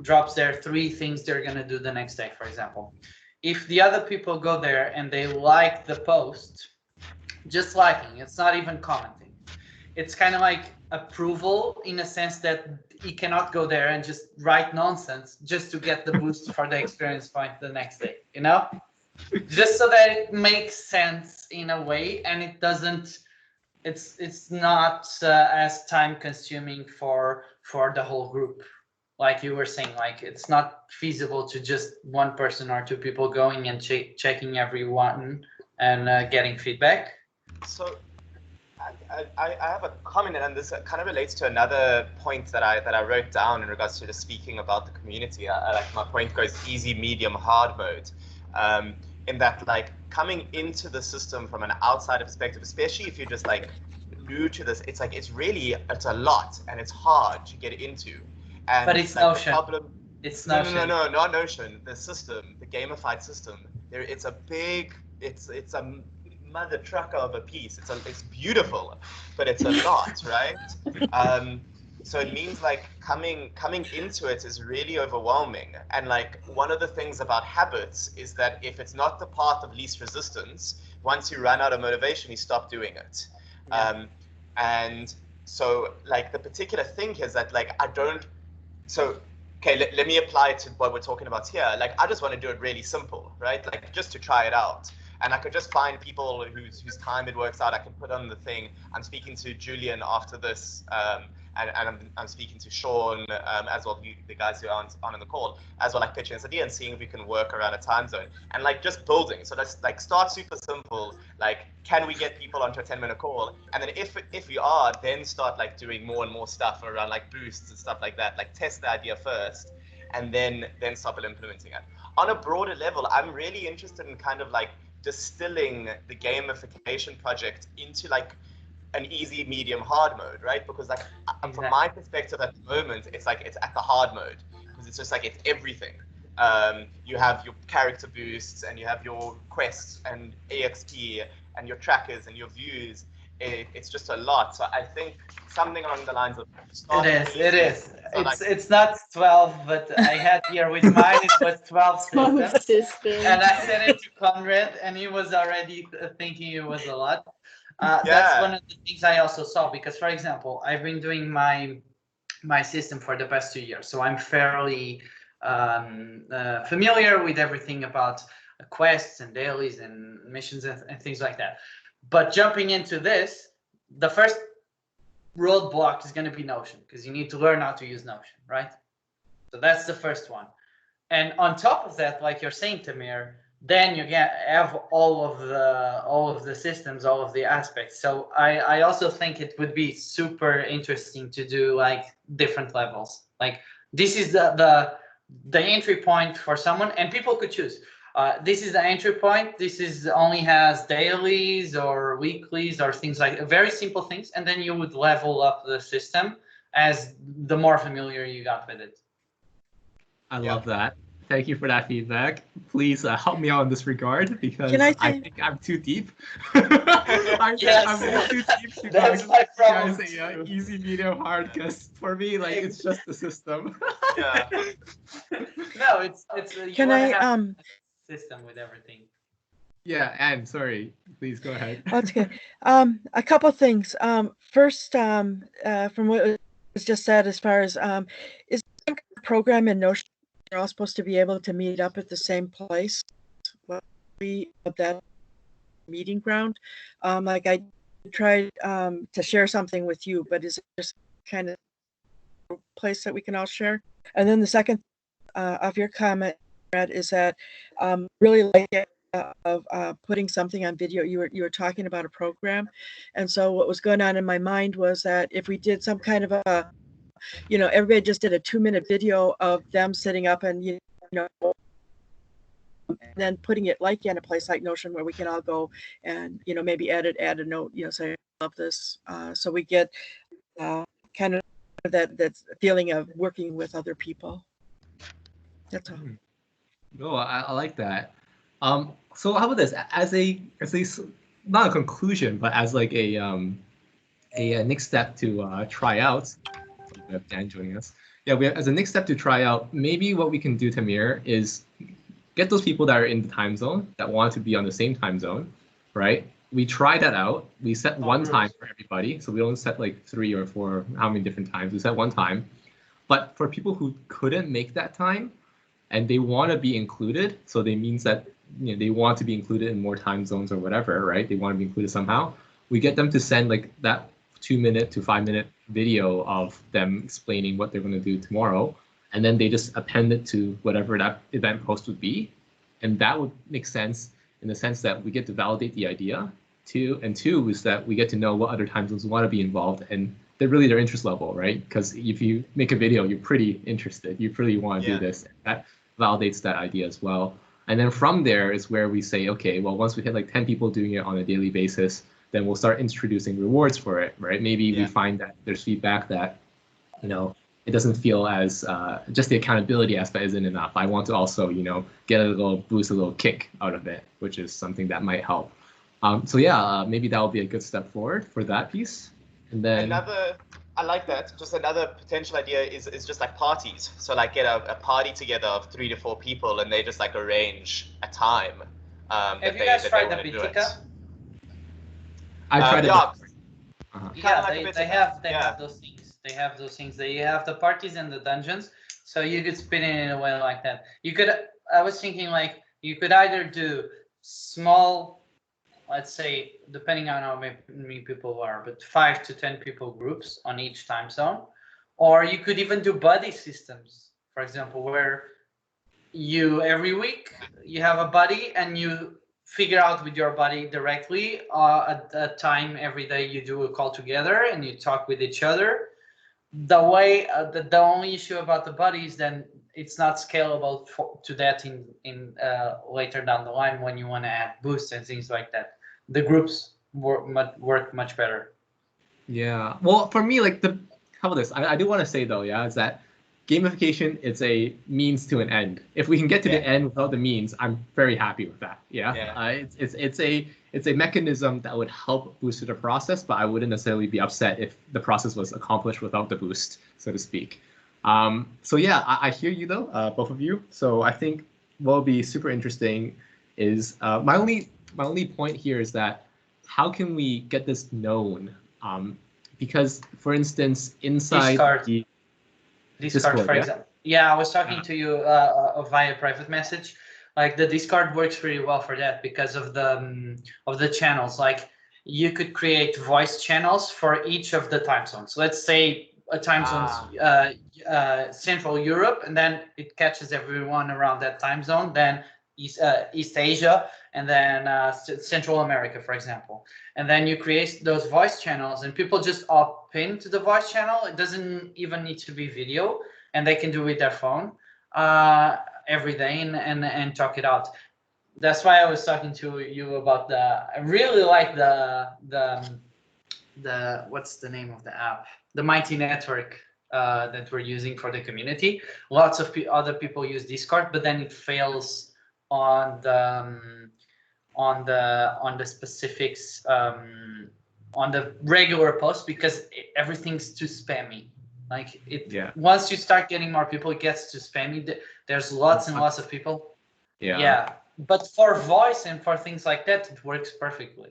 drops their 3 things they're gonna do the next day, for example. If the other people go there and they like the post, just liking, it's not even commenting. It's kind of like approval in a sense that he cannot go there and just write nonsense just to get the boost for the experience point the next day, Just so that it makes sense in a way, and it doesn't, it's not as time consuming for the whole group. Like you were saying, like it's not feasible to just one person or 2 people going and checking everyone and getting feedback. So I have a comment, and this kind of relates to another point that I wrote down in regards to just speaking about the community. I like my point goes easy, medium, hard mode. In that, like, coming into the system from an outside perspective, especially if you're just like new to this, it's a lot and it's hard to get into. And but it's like, Notion. The problem, it's Notion. No, not Notion. The system, the gamified system. It's a mother trucker of a piece. It's beautiful, but it's a lot, right? So it means like coming into it is really overwhelming. And like one of the things about habits is that if it's not the path of least resistance, once you run out of motivation, you stop doing it. Yeah. And so like the particular thing is that like okay, let me apply it to what we're talking about here. Like, I just want to do it really simple, right? Like, just to try it out. And I could just find people whose time it works out. I can put on the thing. I'm speaking to Julian after this, and I'm speaking to Sean as well, the guys who aren't on the call, as well, like pitching this idea and seeing if we can work around a time zone. And like just building. So let's like start super simple. Like, can we get people onto a 10-minute call? And then if we are, then start like doing more and more stuff around like boosts and stuff like that. Like test the idea first, and then start implementing it. On a broader level, I'm really interested in kind of like distilling the gamification project into like an easy, medium, hard mode, right? Because like from my perspective at the moment, it's like it's at the hard mode because it's just like it's everything. You have your character boosts and you have your quests and EXP and your trackers and your views. It's just a lot. So I think something along the lines of it is. It's not 12, but I had here with mine it was 12 systems. And I sent it to Conrad, and he was already thinking it was a lot. That's one of the things I also saw, because for example, I've been doing my system for the past 2 years, so I'm fairly familiar with everything about quests and dailies and missions and things like that. But jumping into this, the first roadblock is going to be Notion, because you need to learn how to use Notion, right? So that's the first one. And on top of that, like you're saying, Tamir, then you have all of the systems, all of the aspects. So I also think it would be super interesting to do like different levels. Like this is the entry point for someone, and people could choose. This is the entry point. This is only has dailies or weeklies or things like very simple things, and then you would level up the system as the more familiar you got with it. I love that. Thank you for that feedback. Please help me out in this regard, because I think I'm too deep. I'm too deep to guys easy, medium, hard. Because for me, like it's just the system. Yeah. No, it's. Can I system with everything. Yeah, Anne, sorry. Please go ahead. Okay. A couple things. First, from what was just said, as far as is the program in Notion, you're all supposed to be able to meet up at the same place. Well, we have that meeting ground. Like I tried to share something with you, but is there kind of place that we can all share? And then the second, of your comment, Brad, is that really like it of putting something on video. You were talking about a program, and so what was going on in my mind was that if we did some kind of a, everybody just did a 2-minute video of them sitting up and and then putting it like in a place like Notion where we can all go and maybe add a note, say I love this, so we get kind of that feeling of working with other people. That's all. Oh, I like that. So how about this? As a not a conclusion, but as like a next step to try out. We have Dan joining us. Yeah, as a next step to try out, maybe what we can do, Tamir, is get those people that are in the time zone that want to be on the same time zone, right? We try that out. We set one time for everybody, so we don't set like 3 or 4, how many different times. We set one time. But for people who couldn't make that time, and they want to be included, so they means that they want to be included in more time zones or whatever, right? They want to be included somehow. We get them to send like that 2-minute to 5-minute video of them explaining what they're going to do tomorrow, and then they just append it to whatever that event post would be, and that would make sense in the sense that we get to validate the idea. Two is that we get to know what other time zones want to be involved, and they're really their interest level, right? Because if you make a video, you're pretty interested, you really want to do this. That validates that idea as well. And then from there is where we say, okay, well, once we hit like 10 people doing it on a daily basis, then we'll start introducing rewards for it, right? Maybe we find that there's feedback that, it doesn't feel as just the accountability aspect isn't enough. I want to also, get a little boost, a little kick out of it, which is something that might help. So yeah, maybe that will be a good step forward for that piece. And then I like that. Just another potential idea is just like parties. So like get a party together of 3 to 4 people, and they just like arrange a time. Have you guys tried the Bitika? I tried it. Yeah, they have those things. They have those things. They have the parties and the dungeons, so you could spin it in a way like that. I was thinking like you could either do small, let's say, depending on how many people are, but 5 to 10 people groups on each time zone, or you could even do buddy systems, for example, where you every week you have a buddy and you figure out with your buddy directly at a time every day you do a call together and you talk with each other. The way the only issue about the buddy is then it's not scalable to that in later down the line when you want to add boosts and things like that. The groups work much better. Yeah. Well, for me, like how about this? I do want to say though, is that gamification is a means to an end. If we can get to the end without the means, I'm very happy with that. It's a mechanism that would help boost the process, but I wouldn't necessarily be upset if the process was accomplished without the boost, so to speak. So yeah, I hear you though, both of you. So I think what will be super interesting is my only point here is that how can we get this known? Because for instance, inside Discord, for example. Yeah, I was talking to you via private message. Like the Discord works pretty well for that because of the channels. Like you could create voice channels for each of the time zones. Let's say a time zone Central Europe, and then it catches everyone around that time zone. Then East Asia, and then Central America, for example. And then you create those voice channels, and people just opt in to the voice channel. It doesn't even need to be video, and they can do it with their phone every day and talk it out. That's why I was talking to you about I really like the what's the name of the app? The Mighty Network that we're using for the community. Lots of other people use Discord, but then it fails on the specifics on the regular post because everything's too spammy. Like once you start getting more people, it gets too spammy. There's lots and lots of people. But for voice and for things like that, it works perfectly.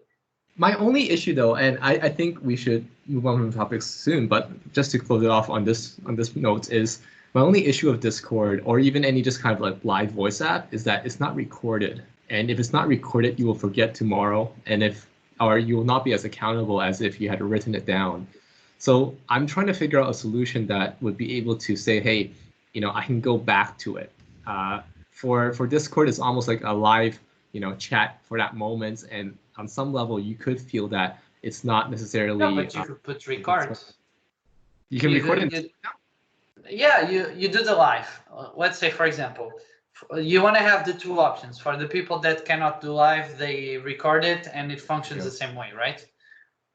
My only issue though, and I think we should move on from the topics soon, but just to close it off on this note is my only issue of Discord or even any just kind of like live voice app is that it's not recorded. And if it's not recorded, you will forget tomorrow. And you will not be as accountable as if you had written it down. So I'm trying to figure out a solution that would be able to say, hey, I can go back to it. For Discord, it's almost like a live, chat for that moment, and on some level, you could feel that it's not necessarily. No, but you could put record. You can record it. Yeah, you do the live. Let's say, for example, you want to have the two options. For the people that cannot do live, they record it and it functions the same way, right?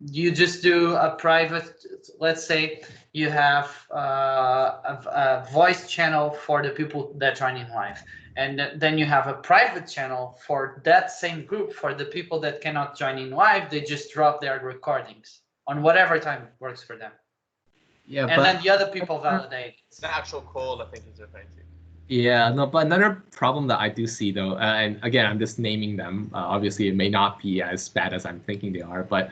You just do a private, let's say you have a voice channel for the people that join in live. And then you have a private channel for that same group. For the people that cannot join in live, they just drop their recordings on whatever time works for them. Yeah, and then the other people validate. It's the actual call I think he's referring to. Yeah, no, but another problem that I do see though, and again, I'm just naming them. Obviously, it may not be as bad as I'm thinking they are, but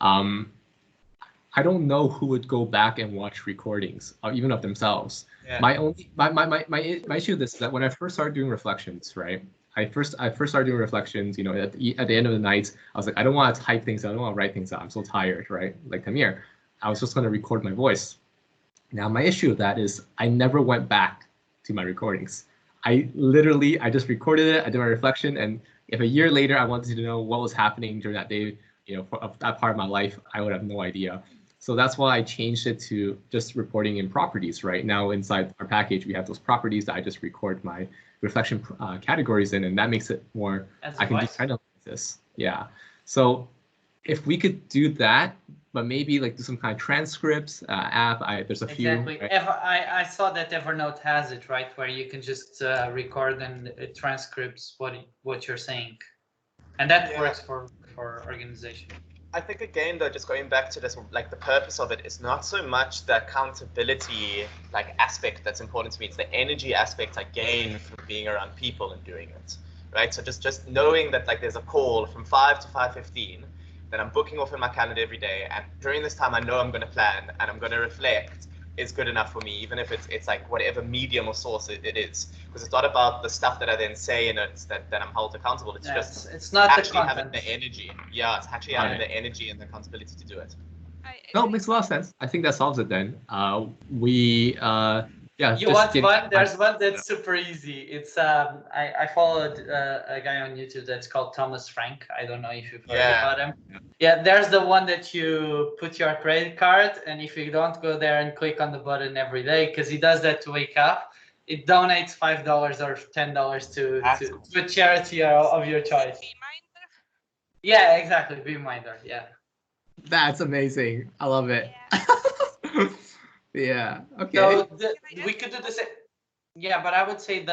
I don't know who would go back and watch recordings, even of themselves. Yeah. My issue with this is that when I first started doing reflections, right? I first started doing reflections. At the end of the night, I was like, I don't want to type things out. I don't want to write things out. I'm so tired, right? Like Tamir, I was just going to record my voice. Now, my issue with that is I never went back to my recordings. I just recorded it. I did my reflection, and if a year later I wanted to know what was happening during that day, for that part of my life, I would have no idea. So that's why I changed it to just reporting in properties. Right now, inside our package, we have those properties that I just record my reflection categories in, and that makes it more. I can do kind of like this. Yeah. So if we could do that, but maybe like do some kind of transcripts app. There's a few. Exactly. Right? I saw that Evernote has it, right, where you can just record and it transcripts what you're saying, and that works for organization. I think again though, just going back to this, like the purpose of it is not so much the accountability aspect that's important to me. It's the energy aspect I gain from being around people and doing it, right? So just knowing that there's a call from 5 to 5:15. That I'm booking off in my calendar every day, and during this time I know I'm going to plan and I'm going to reflect is good enough for me, even if it's like whatever medium or source it is, because it's not about the stuff that I then say in it that I'm held accountable. It's not actually having the energy. Yeah, it's actually having the energy and the accountability to do it. No, it makes a lot of sense. I think that solves it then. You want one? There's one that's super easy. It's I followed a guy on YouTube that's called Thomas Frank. I don't know if you've heard about him. Yeah, there's the one that you put your credit card, and if you don't go there and click on the button every day, because he does that to wake up, it donates $5 or $10 to a charity of your choice. Yeah, exactly. Beeminder. Yeah. That's amazing. I love it. Yeah. Yeah. Okay. So we could do the same. Yeah, but I would say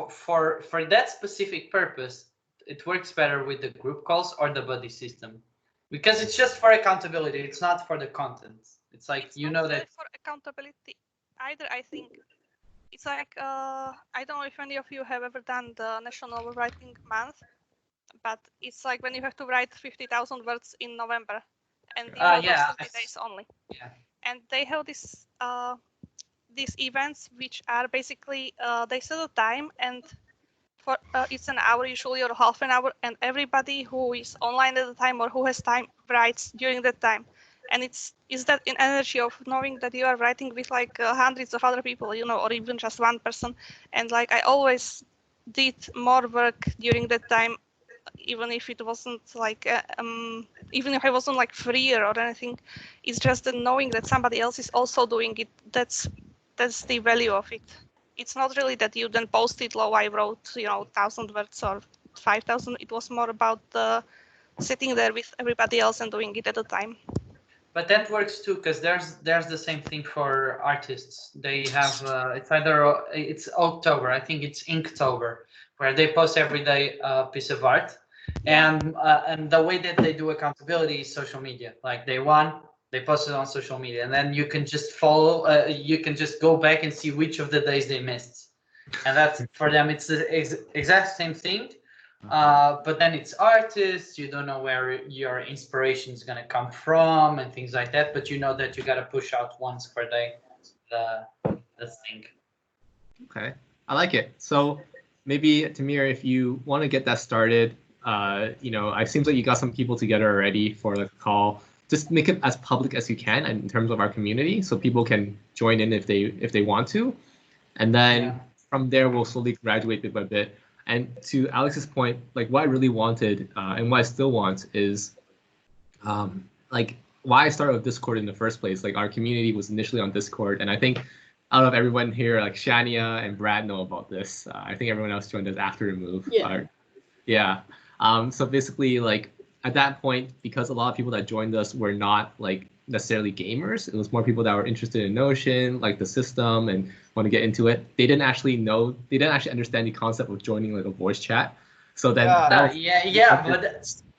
for that specific purpose, it works better with the group calls or the buddy system, because it's just for accountability. It's not for the content. It's like it's that for accountability either. I think it's like I don't know if any of you have ever done the National Writing Month, but it's like when you have to write 50,000 words in November, and you have 30 days only. Yeah. And they have these events which are basically they set a time, and for it's an hour usually or half an hour, and everybody who is online at the time or who has time writes during that time. And is that in energy of knowing that you are writing with hundreds of other people, or even just one person. And I always did more work during that time, even if it wasn't even if I wasn't freer or anything. It's just the knowing that somebody else is also doing it. That's the value of it. It's not really that you then post it. I wrote 1,000 words or 5,000. It was more about sitting there with everybody else and doing it at a time. But that works too, because there's the same thing for artists. They have it's October. I think it's Inktober, where they post every day a piece of art. And the way that they do accountability is social media. They post it on social media, and then you can just follow. You can just go back and see which of the days they missed, and that's for them. It's the exact same thing, but then it's artists. You don't know where your inspiration is gonna come from and things like that. But you know that you gotta push out once per day the thing. Okay, I like it. So maybe Tamir, if you want to get that started. It seems like you got some people together already for the call. Just make it as public as you can in terms of our community, so people can join in if they want to. And then from there we'll slowly graduate bit by bit. And to Alex's point, like what I really wanted and what I still want is like why I started with Discord in the first place. Like our community was initially on Discord, and I think out of everyone here, like Shania and Brad know about this. I think everyone else joined us after the move. Yeah. Yeah. So basically, like at that point, because a lot of people that joined us were not like necessarily gamers, it was more people that were interested in Notion, like the system, and want to get into it. They didn't actually understand the concept of joining like a voice chat. So then but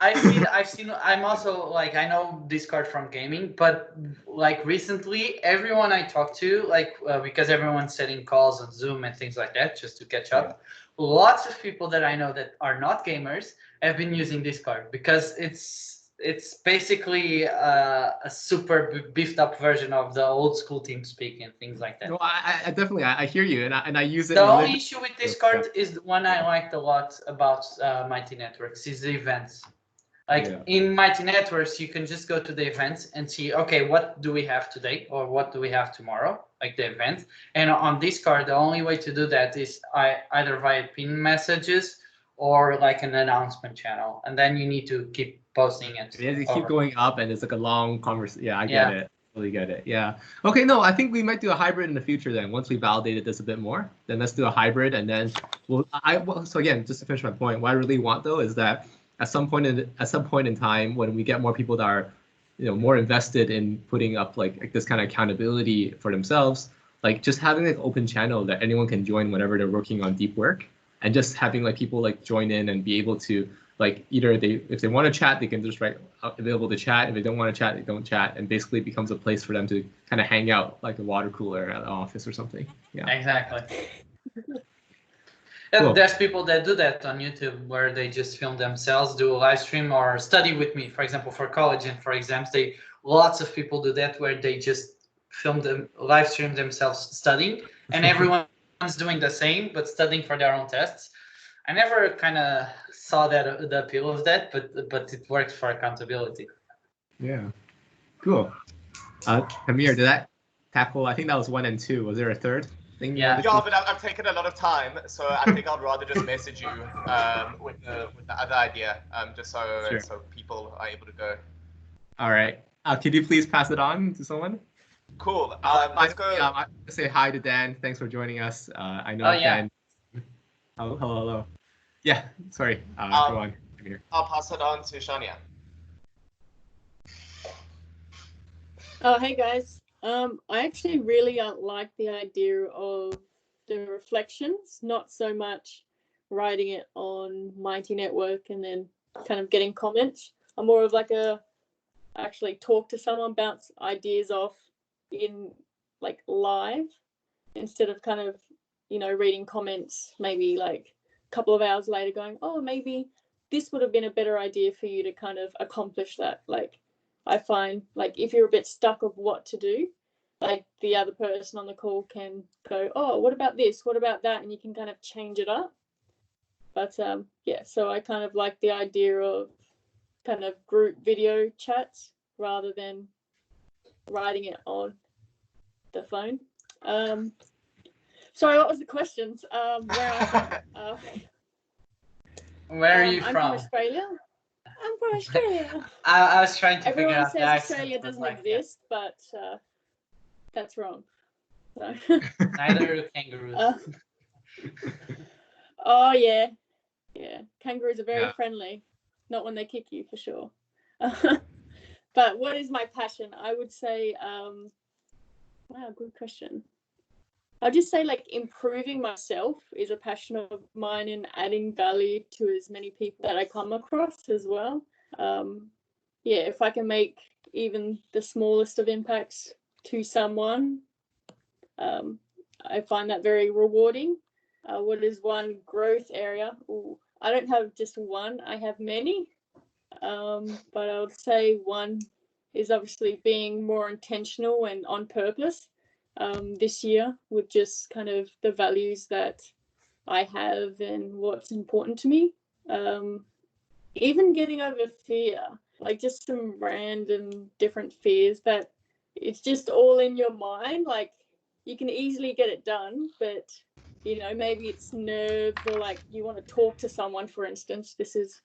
I've seen I'm also like I know Discord from gaming, but like recently everyone I talk to, like because everyone's setting calls on Zoom and things like that just to catch up. Lots of people that I know that are not gamers have been using Discord because it's basically a super beefed up version of the old school TeamSpeak and things like that. No, I definitely I hear you, and I use it. The only issue with Discord is the one I liked a lot about Mighty Networks is the events. Like in Mighty Networks, you can just go to the events and see, okay, what do we have today or what do we have tomorrow, like the event. And on Discord, the only way to do that is either via pin messages or like an announcement channel, and then you need to keep posting it. Yeah, they keep going up, and it's like a long conversation. Yeah, I get it. Really get it. Yeah. Okay. No, I think we might do a hybrid in the future. Then once we validated this a bit more, then let's do a hybrid, and then so again, just to finish my point, what I really want though is that at some point in time, when we get more people that are, more invested in putting up like this kind of accountability for themselves, like just having like open channel that anyone can join whenever they're working on deep work, and just having like people like join in and be able to like either if they want to chat, they can just write available to chat. If they don't want to chat, they don't chat, and basically it becomes a place for them to kind of hang out like a water cooler at the office or something. Yeah. Exactly. Cool. There's people that do that on YouTube where they just film themselves, do a live stream or study with me, for example, for college and for exams. Lots of people do that where they just live stream themselves studying, and everyone's doing the same but studying for their own tests. I never kind of saw the appeal of that, but it works for accountability. Yeah. Cool. Amir, did that tackle? I think that was 1 and 2. Was there a third thing? Yeah. Yeah, but I've taken a lot of time, so I think I'd rather just message you with the other idea, just so people are able to go. All right. Could you please pass it on to someone? Cool. Let's go. I say hi to Dan. Thanks for joining us. I know Dan. Hello. Yeah. Sorry. Go on. Amir. I'll pass it on to Shania. Oh, hey guys. I actually really like the idea of the reflections, not so much writing it on Mighty Network and then kind of getting comments. I'm more of like actually talk to someone, bounce ideas off in like live instead of kind of, reading comments maybe like a couple of hours later going, oh, maybe this would have been a better idea for you to kind of accomplish that. Like I find like if you're a bit stuck of what to do, like the other person on the call can go, oh, what about this? What about that? And you can kind of change it up. But so I kind of like the idea of kind of group video chats rather than writing it on the phone. Sorry, what was the questions? Where are you from? I'm from Australia. I'm from Australia. I was trying to figure out. Everyone says Australia doesn't exist, but that's wrong. So. Neither do kangaroos. Oh yeah. Kangaroos are very friendly. Not when they kick you, for sure. But what is my passion? I would say, wow, good question. I'll just say like improving myself is a passion of mine and adding value to as many people that I come across as well. If I can make even the smallest of impacts to someone, I find that very rewarding. What is one growth area? Ooh, I don't have just one, I have many. But I would say one is obviously being more intentional and on purpose this year with just kind of the values that I have and what's important to me. Even getting over fear, like just some random different fears that it's just all in your mind. Like you can easily get it done, but you know, maybe it's nerves or like you want to talk to someone, for instance. This is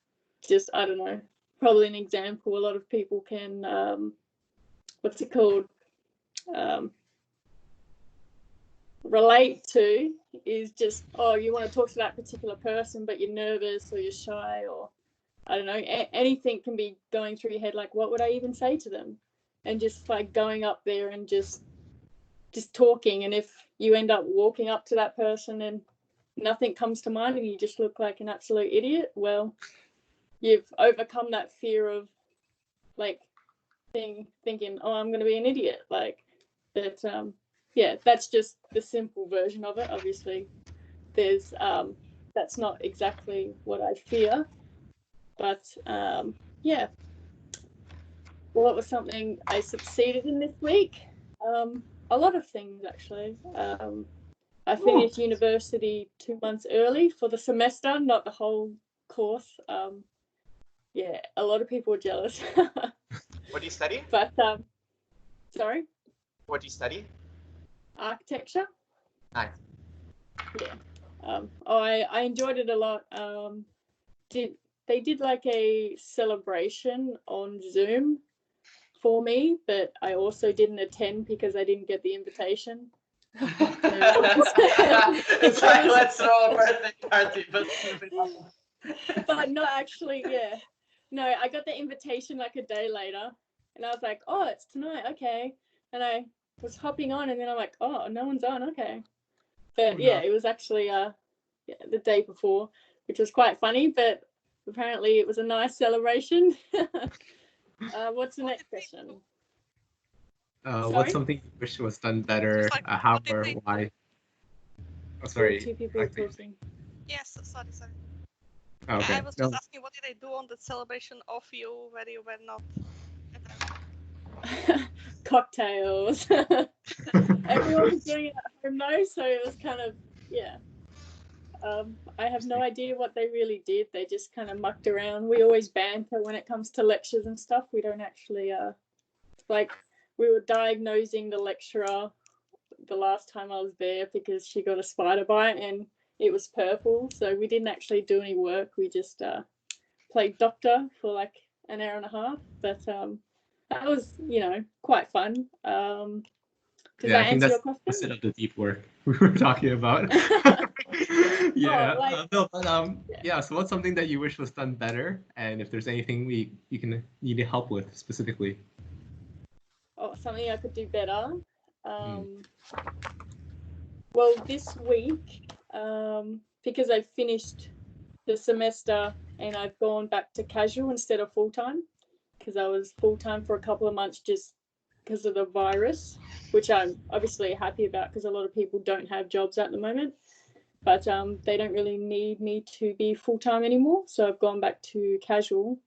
just, I don't know, probably an example a lot of people can, what's it called? Relate to is just, oh, you want to talk to that particular person, but you're nervous or you're shy, or I don't know, anything can be going through your head, like, what would I even say to them? And just like going up there and just talking. And if you end up walking up to that person and nothing comes to mind and you just look like an absolute idiot, well, you've overcome that fear of like thinking, oh, I'm going to be an idiot. Like that, yeah, that's just the simple version of it. Obviously, there's that's not exactly what I fear, but yeah. Well, what was something I succeeded in this week? A lot of things, actually. I finished university 2 months early for the semester, not the whole course. Yeah, a lot of people were jealous. What do you study? But, sorry? What do you study? Architecture. Nice. Yeah. I enjoyed it a lot. They did like a celebration on Zoom for me, but I also didn't attend because I didn't get the invitation. It's like, let's throw a birthday party, but not actually. Yeah, no, I got the invitation like a day later, and I was like, oh, it's tonight, okay. And I was hopping on, and then I'm like, oh, no one's on, okay. But yeah, it was actually the day before, which was quite funny, but apparently it was a nice celebration. What's the next question? What's something you wish was done better? Like, how or why? Oh, sorry. Two people talking. Yes, sorry. Okay. I was just asking, what did they do on the celebration of you where you were not? Cocktails. Everyone was doing it at home though, so it was kind of, yeah. I have no idea what they really did. They just kind of mucked around. We always banter when it comes to lectures and stuff. We don't actually like, we were diagnosing the lecturer the last time I was there because she got a spider bite and it was purple, so we didn't actually do any work. We just played doctor for like an hour and a half, but that was, you know, quite fun. Does that answer your question? Instead of the deep work we were talking about. Yeah. Yeah. So what's something that you wish was done better, and if there's anything you can need help with specifically? Oh, something I could do better. Well, this week, because I finished the semester and I've gone back to casual instead of full-time, because I was full-time for a couple of months just because of the virus, which I'm obviously happy about because a lot of people don't have jobs at the moment, but they don't really need me to be full-time anymore. So I've gone back to casual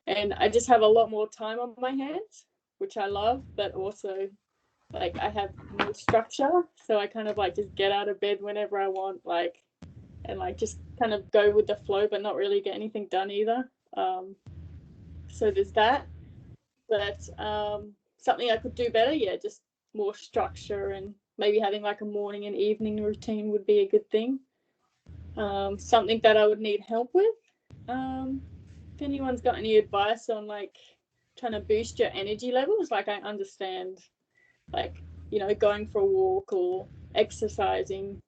and I just have a lot more time on my hands, which I love, but also like I have more structure. So I kind of like just get out of bed whenever I want, like, and like just kind of go with the flow, but not really get anything done either. So there's that. But something I could do better, yeah, just more structure and maybe having like a morning and evening routine would be a good thing. Something that I would need help with. If anyone's got any advice on like trying to boost your energy levels, like I understand, like, you know, going for a walk or exercising,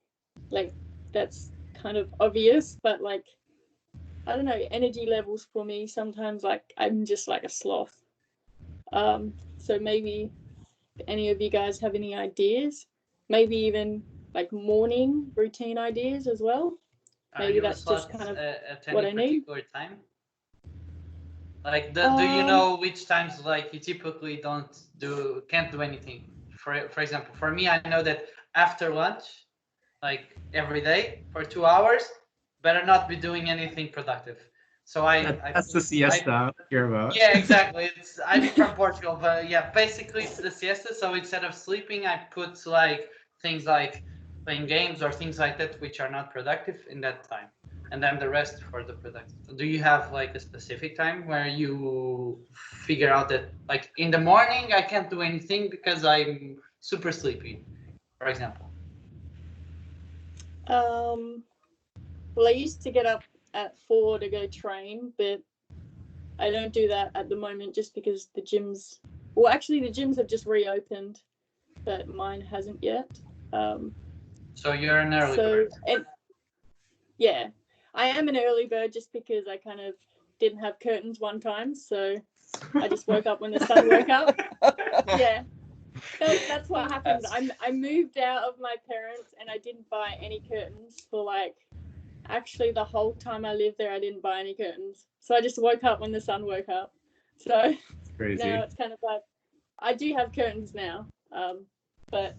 like that's kind of obvious, but like, I don't know, energy levels for me sometimes, like I'm just like a sloth. So maybe if any of you guys have any ideas, maybe even like morning routine ideas as well. Maybe that's just kind of what I need. Time? Like, do you know which times like you typically can't do anything? For example, for me, I know that after lunch, like every day for 2 hours, better not be doing anything productive. So that's the siesta I hear about. Yeah, exactly. I'm from Portugal, but yeah, basically it's the siesta. So instead of sleeping, I put like things like playing games or things like that, which are not productive in that time, and then the rest for the productive. Do you have like a specific time where you figure out that like in the morning I can't do anything because I'm super sleepy, for example? Well, I used to get up at 4 to go train, but I don't do that at the moment just because the gyms. Well, actually, the gyms have just reopened, but mine hasn't yet. So you're an early So bird. and yeah, I am an early bird just because I kind of didn't have curtains one time, so I just woke up when the sun woke up. Yeah. That's what happened. I moved out of my parents and I didn't buy any curtains for like, actually the whole time I lived there I didn't buy any curtains. So I just woke up when the sun woke up. So Crazy. now it's kind of like, I do have curtains now. But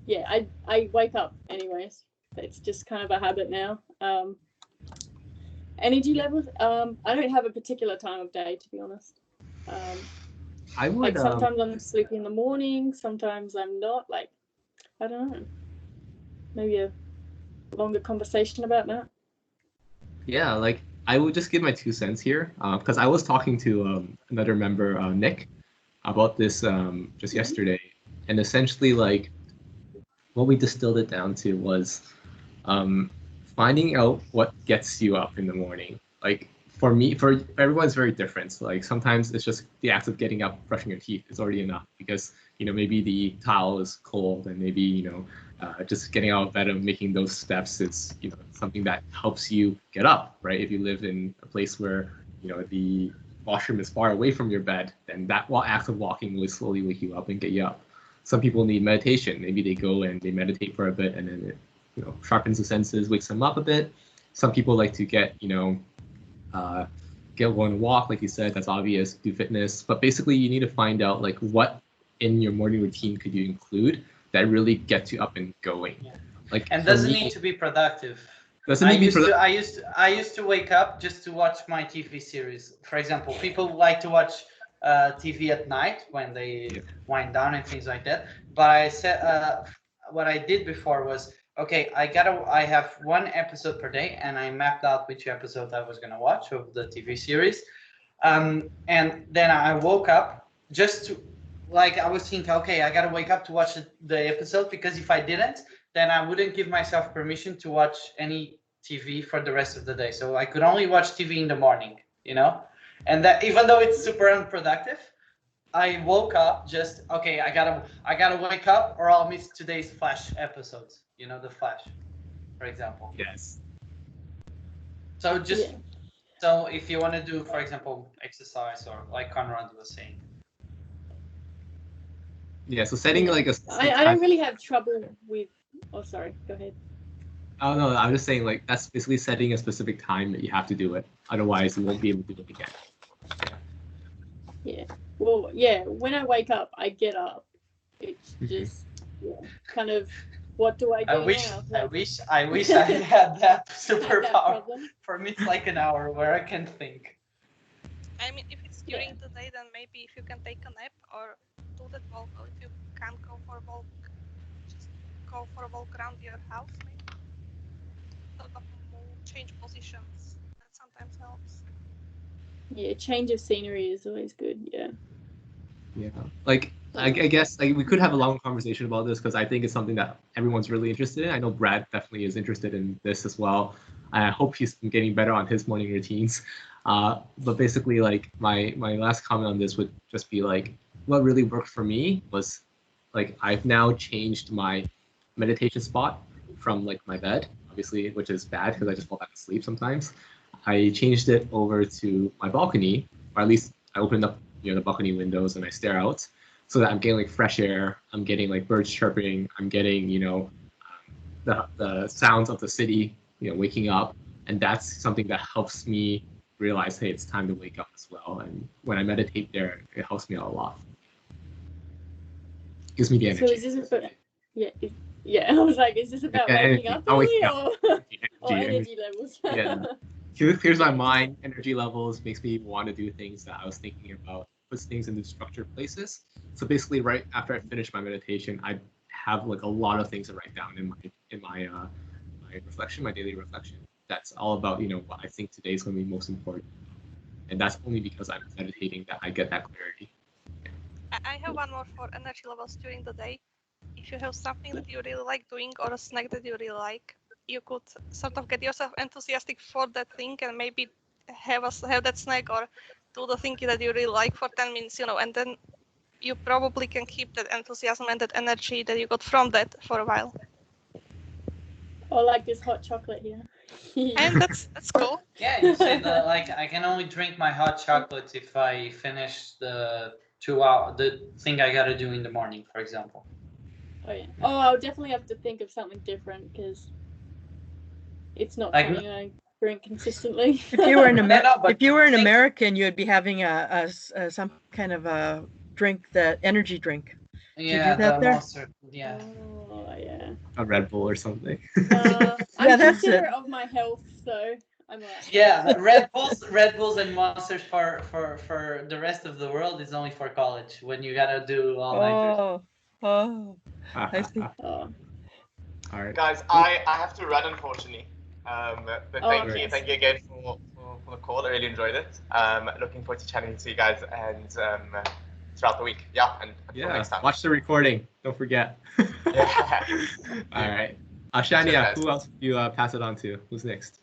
yeah, I wake up anyways. It's just kind of a habit now. Energy levels, I don't have a particular time of day, to be honest. I would Like sometimes I'm sleepy in the morning, sometimes I'm not. Like, I don't know. Maybe a longer conversation about that. Yeah, like I would just give my 2 cents here because I was talking to another member, Nick, about this just yesterday, and essentially like what we distilled it down to was finding out what gets you up in the morning. Like for me, for everyone's very different. So like sometimes it's just the act of getting up, brushing your teeth is already enough because maybe the towel is cold and maybe just getting out of bed and making those steps is something that helps you get up, right? If you live in a place where the washroom is far away from your bed, then that act of walking will slowly wake you up and get you up. Some people need meditation. Maybe they go and they meditate for a bit and then it sharpens the senses, wakes them up a bit. Some people like to get go on a walk, like you said, that's obvious, do fitness. But basically you need to find out like what in your morning routine could you include that really gets you up and going. Yeah. Like, and doesn't need to be productive. I used to wake up just to watch my TV series. For example, people like to watch TV at night when they wind down and things like that. But I said what I did before was, okay, I have one episode per day, and I mapped out which episode I was gonna watch of the TV series. And then I woke up just to, like, I was thinking, okay, I gotta wake up to watch the episode, because if I didn't, then I wouldn't give myself permission to watch any TV for the rest of the day. So I could only watch TV in the morning, and that, even though it's super unproductive, I woke up just, okay, I gotta wake up or I'll miss today's Flash episodes, the Flash, for example. Yes. So just, so if you want to do, for example, exercise, or like Conrad was saying. Yeah, so setting like a... I don't really have trouble with... Oh, sorry, go ahead. Oh, no, I'm just saying, like, that's basically setting a specific time that you have to do it. Otherwise, you won't be able to do it again. Yeah. Well, yeah, when I wake up, I get up. It's just kind of, what do I do now? I wish I had that superpower. For me, it's like an hour where I can think. I mean, if it's during the day, then maybe if you can take a nap or do that walk, or if you can't go for a walk, just go for a walk around your house, maybe. Sort of change positions. That sometimes helps. Yeah, change of scenery is always good. Yeah. Yeah, like I guess like we could have a long conversation about this because I think it's something that everyone's really interested in. I know Brad definitely is interested in this as well. I hope he's getting better on his morning routines. But basically, like my last comment on this would just be like, what really worked for me was like I've now changed my meditation spot from like my bed, obviously, which is bad because I just fall back asleep sometimes. I changed it over to my balcony, or at least I opened up the balcony windows and I stare out, so that I'm getting like fresh air. I'm getting like birds chirping. I'm getting the sounds of the city, waking up, and that's something that helps me realize, hey, it's time to wake up as well. And when I meditate there, it helps me out a lot. Gives me the energy. So is this about, I was like, is this about waking up early or energy levels? Yeah. Clears my mind, energy levels, makes me want to do things that I was thinking about, puts things into structured places. So basically, right after I finish my meditation, I have like a lot of things to write down in my reflection, my daily reflection. That's all about what I think today is going to be most important, and that's only because I'm meditating that I get that clarity. I have one more for energy levels during the day. If you have something that you really like doing or a snack that you really like, you could sort of get yourself enthusiastic for that thing and maybe have that snack or do the thing that you really like for 10 minutes, and then you probably can keep that enthusiasm and that energy that you got from that for a while. Or like this hot chocolate here. And that's cool. Yeah, you say I can only drink my hot chocolate if I finish the thing I gotta do in the morning, for example. Oh yeah. Oh, I'll definitely have to think of something different because it's not something I drink consistently. If you were an but American, you'd be having some kind of a drink, that energy drink. Yeah, do that the there? Monster. Yeah. Oh yeah. A Red Bull or something. I'm that's considerate it. of my health, so I'm alright. Yeah, Red Bulls and Monsters for the rest of the world is only for college when you gotta do all-nighters. Oh, I see. Oh. All right. Guys, I have to run, unfortunately. But thank you. Yes. Thank you again for the call. I really enjoyed it. Looking forward to chatting to you guys and throughout the week. Yeah, and until next time. Watch the recording. Don't forget. Yeah. All right. Shania, who else do you pass it on to? Who's next?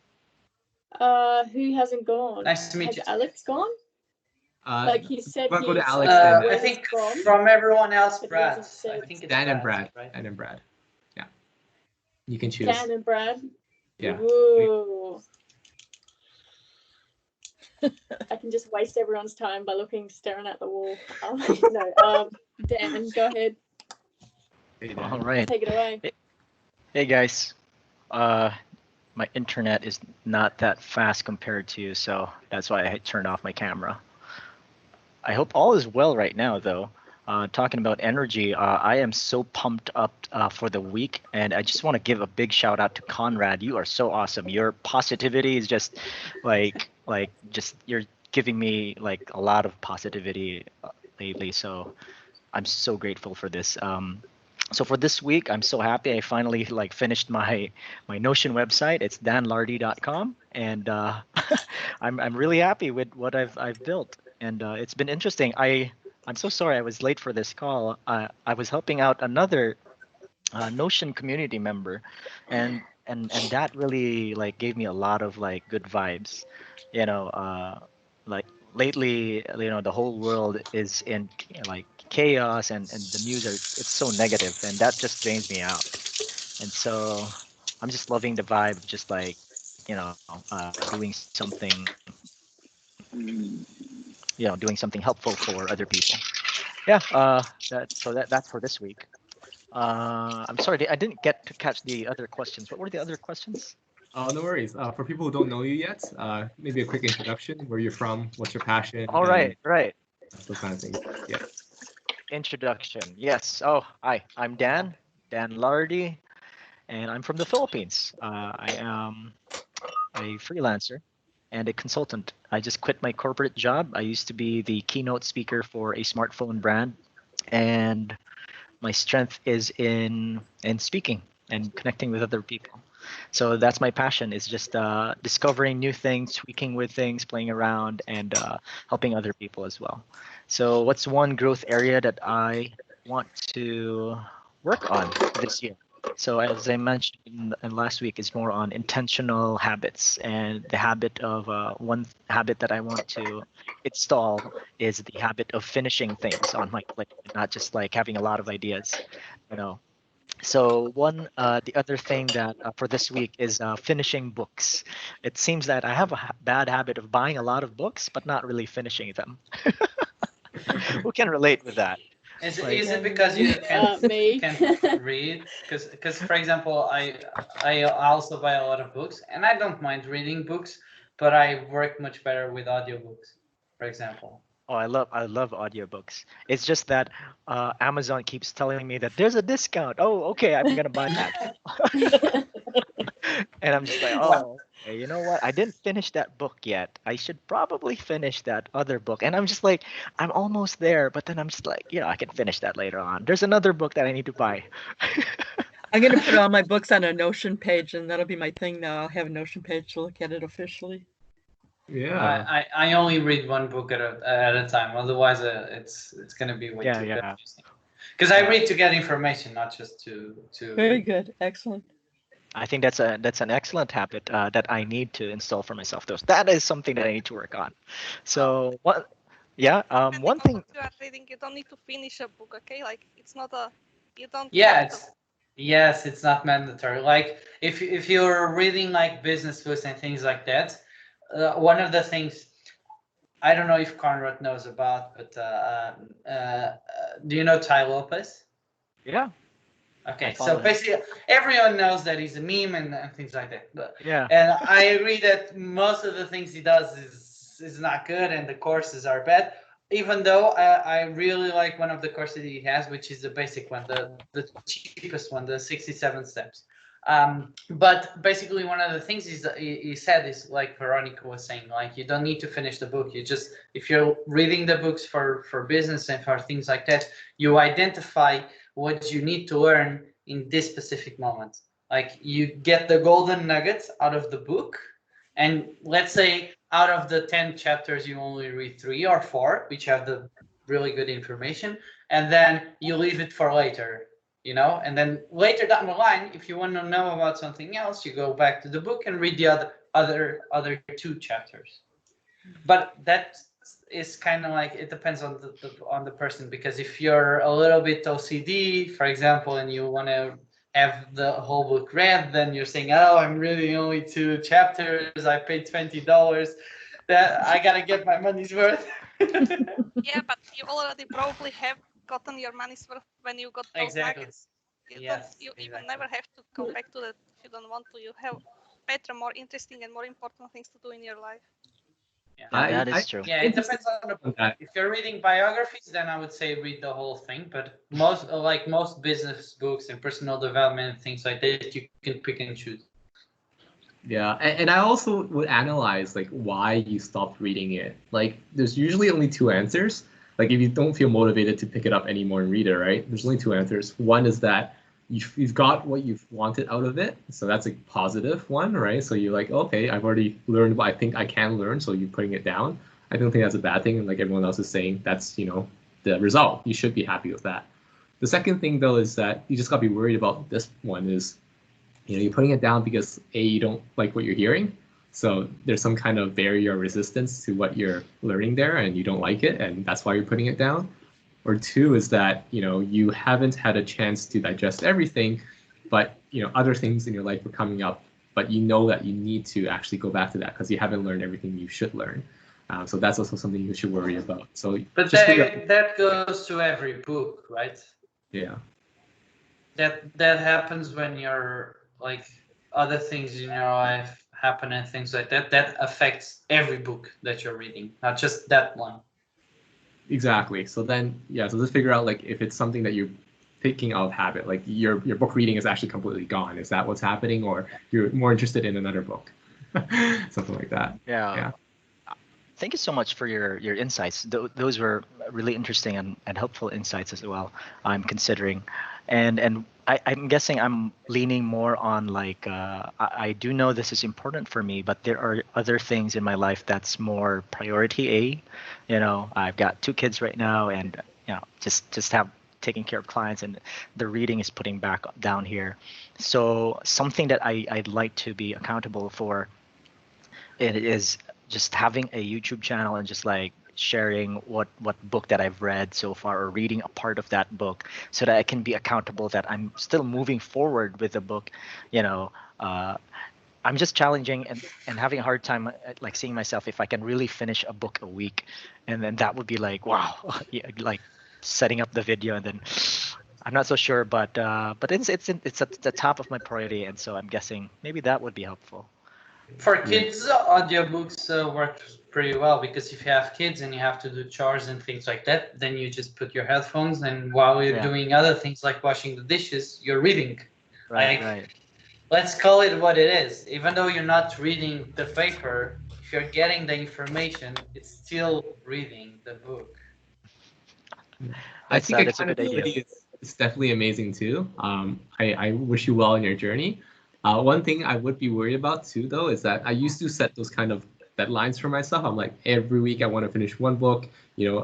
Who hasn't gone? Nice to meet you. Has Alex gone? Like he said, we'll go to he's, Alex I then. think from. from everyone else, But he Brad. hasn't said. I think it's Dan and Brad. right? Dan and Brad. Yeah. You can choose. Dan and Brad. Yeah. Ooh. I can just waste everyone's time by staring at the wall. No, Dan, go ahead. Hey, Dan. All right. Take it away. Hey guys. My internet is not that fast compared to you, so that's why I turned off my camera. I hope all is well right now, though. Talking about energy, I am so pumped up for the week, and I just want to give a big shout out to Conrad. You are so awesome. Your positivity is just just you're giving me like a lot of positivity lately. So I'm so grateful for this. So for this week, I'm so happy I finally finished my Notion website. It's danlardy.com, and I'm really happy with what I've built, and it's been interesting. I'm so sorry I was late for this call. I was helping out another Notion community member, and that really gave me a lot of good vibes. You know, lately, the whole world is in chaos, and the news it's so negative, and that just drains me out. And so I'm just loving the vibe of just doing something, doing something helpful for other people. Yeah, that's for this week. I'm sorry, I didn't get to catch the other questions. What were the other questions? Oh, no worries. For people who don't know you yet, maybe a quick introduction, where you're from, what's your passion? All right. Those kind of things. Yeah. Introduction. Yes. Oh, hi. I'm Dan Lardy, and I'm from the Philippines. I am a freelancer and a consultant. I just quit my corporate job. I used to be the keynote speaker for a smartphone brand, and my strength is in speaking and connecting with other people. So that's my passion, is just discovering new things, tweaking with things, playing around, and helping other people as well. So what's one growth area that I want to work on this year? So as I mentioned in last week, it's more on intentional habits, and the habit of one habit that I want to install is the habit of finishing things on my plate, not just having a lot of ideas, So the other thing that for this week is finishing books. It seems that I have a bad habit of buying a lot of books, but not really finishing them. Who can relate with that? Is it because you can't read? Because for example, I also buy a lot of books, and I don't mind reading books, but I work much better with audiobooks, for example. Oh, I love audiobooks. It's just that Amazon keeps telling me that there's a discount. Oh, okay, I'm gonna buy that. And I'm just like, oh, okay, you know what? I didn't finish that book yet. I should probably finish that other book. And I'm just like, I'm almost there, but then I'm just like, I can finish that later on. There's another book that I need to buy. I'm gonna put all my books on a Notion page, and that'll be my thing now. I'll have a Notion page to look at it officially. Yeah. I only read one book at a time. Otherwise, it's gonna be way too confusing. Because I read to get information, not just to. Very good, excellent. I think that's an excellent habit that I need to install for myself. That is something that I need to work on. So what? Yeah. Depending One on thing. what you are reading, you don't need to finish a book, okay? Like it's not a, you don't Yeah, have to. yes, it's not mandatory. Like if you're reading like business books and things like that, one of the things I don't know if Conrad knows about, but do you know Ty Lopez? Yeah. I Okay, so follow him. basically everyone knows that he's a meme and things like that. Yeah. And I agree that most of the things he does is not good and the courses are bad. Even though I really like one of the courses he has, which is the basic one, the cheapest one, the 67 steps. But basically one of the things he said is like Veronica was saying, like you don't need to finish the book. You just, if you're reading the books for business and for things like that, you identify what you need to learn in this specific moment. Like you get the golden nuggets out of the book, and let's say out of the 10 chapters you only read 3 or 4 which have the really good information, and then you leave it for later, you know, and then later down the line if you want to know about something else you go back to the book and read the other 2 chapters. But that is kind of like, it depends on the person, because if you're a little bit OCD, for example, and you want to have the whole book read, then you're saying, oh, I'm reading only 2 chapters, I paid $20, that I gotta get my money's worth. Yeah, but you already probably have gotten your money's worth when you got those Exactly. nuggets. You Yes, don't, you even exactly. never have to go back to that if you don't want to. You have better, more interesting and more important things to do in your life. Yeah, that is true. Yeah, it depends on the book. If you're reading biographies, then I would say read the whole thing. But most business books and personal development and things like that, you can pick and choose. Yeah, and I also would analyze like why you stopped reading it. Like there's usually only 2 answers. Like if you don't feel motivated to pick it up anymore and read it, right? There's only 2 answers. One is that you've got what you've wanted out of it. So that's a positive one, right? So you're like, okay, I've already learned what I think I can learn, so you're putting it down. I don't think that's a bad thing. And like everyone else is saying, that's, the result. You should be happy with that. The second thing though is that you just gotta be worried about this one is, you're putting it down because A, you don't like what you're hearing. So there's some kind of barrier or resistance to what you're learning there and you don't like it, and that's why you're putting it down. Or 2 is that, you haven't had a chance to digest everything, but, other things in your life are coming up, but you know that you need to actually go back to that because you haven't learned everything you should learn. So that's also something you should worry about. So, but that goes to every book, right? Yeah. That happens when you're like other things in your life happen and things like that. That affects every book that you're reading, not just that one. Exactly. So then, so just figure out like if it's something that you're picking out of habit, like your book reading is actually completely gone. Is that what's happening, or you're more interested in another book? Something like that. Yeah. Thank you so much for your insights. Those were really interesting and helpful insights as well. I'm considering, and I'm guessing I'm leaning more on like I do know this is important for me, but there are other things in my life that's more priority A. I've got 2 kids right now, and just have taking care of clients, and the reading is putting back down here. So something that I'd like to be accountable for, it is just having a YouTube channel and just like sharing what book that I've read so far, or reading a part of that book, so that I can be accountable that I'm still moving forward with the book. I'm just challenging and having a hard time like seeing myself if I can really finish a book a week, and then that would be like, wow. Yeah, like setting up the video, and then I'm not so sure, but it's at the top of my priority, and so I'm guessing maybe that would be helpful. For kids, audiobooks work pretty well, because if you have kids and you have to do chores and things like that, then you just put your headphones, and while you're doing other things like washing the dishes, you're reading. Right. Let's call it what it is. Even though you're not reading the paper, if you're getting the information, it's still reading the book. I think accountability is definitely amazing too. I wish you well in your journey. One thing I would be worried about too, though, is that I used to set those kind of deadlines for myself. I'm like, every week I want to finish 1 book.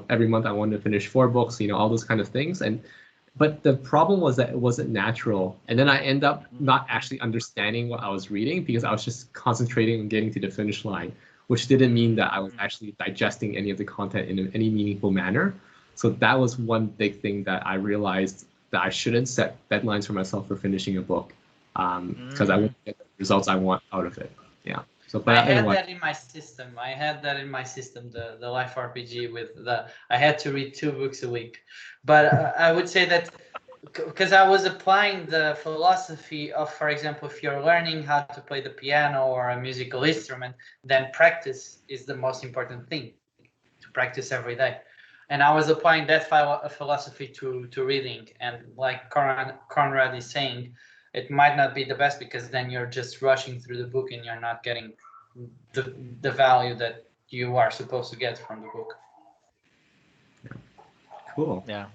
Every month I want to finish 4 books. All those kind of things. And but the problem was that it wasn't natural. And then I end up not actually understanding what I was reading because I was just concentrating on getting to the finish line, which didn't mean that I was actually digesting any of the content in any meaningful manner. So that was one big thing that I realized, that I shouldn't set deadlines for myself for finishing a book, because I won't get the results I want out of it. Yeah. So, but I had anyway. that in my system. The Life RPG I had to read 2 books a week. But I would say that because I was applying the philosophy of, for example, if you're learning how to play the piano or a musical instrument, then practice is the most important thing, to practice every day. And I was applying that philosophy to reading. And like Conrad is saying, it might not be the best because then you're just rushing through the book and you're not getting the value that you are supposed to get from the book. Cool. Yeah.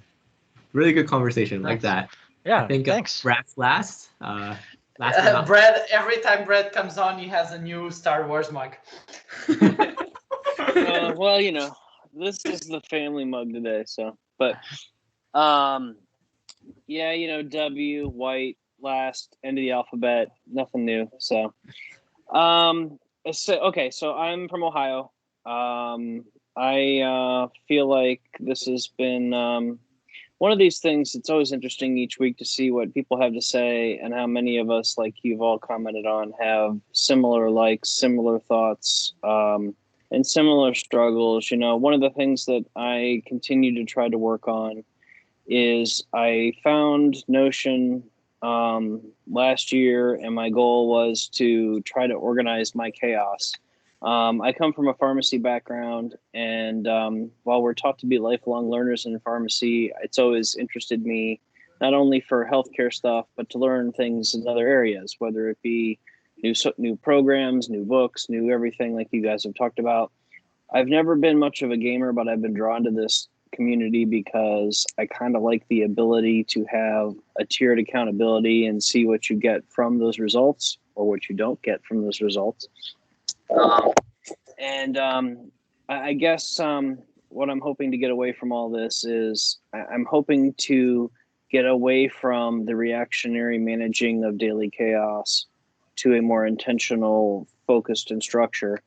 Really good conversation. Nice. Like that. Yeah. I think Thanks. Brad's last. Last but not- Brad, every time Brad comes on, he has a new Star Wars mug. Well, you know, this is the family mug today, so. But, yeah, you know, W, white, last, end of the alphabet, nothing new. So, okay, so I'm from Ohio. I feel like this has been one of these things. It's always interesting each week to see what people have to say and how many of us, like you've all commented on, have similar likes, similar thoughts, and similar struggles. You know, one of the things that I continue to try to work on is I found Notion last year, and my goal was to try to organize my chaos. I come from a pharmacy background, and while we're taught to be lifelong learners in pharmacy, it's always interested me not only for healthcare stuff, but to learn things in other areas, whether it be new programs, new books, new everything like you guys have talked about. I've never been much of a gamer, but I've been drawn to this community because I kind of like the ability to have a tiered accountability and see what you get from those results or what you don't get from those results. I guess what I'm hoping to get away from all this is I'm hoping to get away from the reactionary managing of daily chaos to a more intentional, focused, and structure.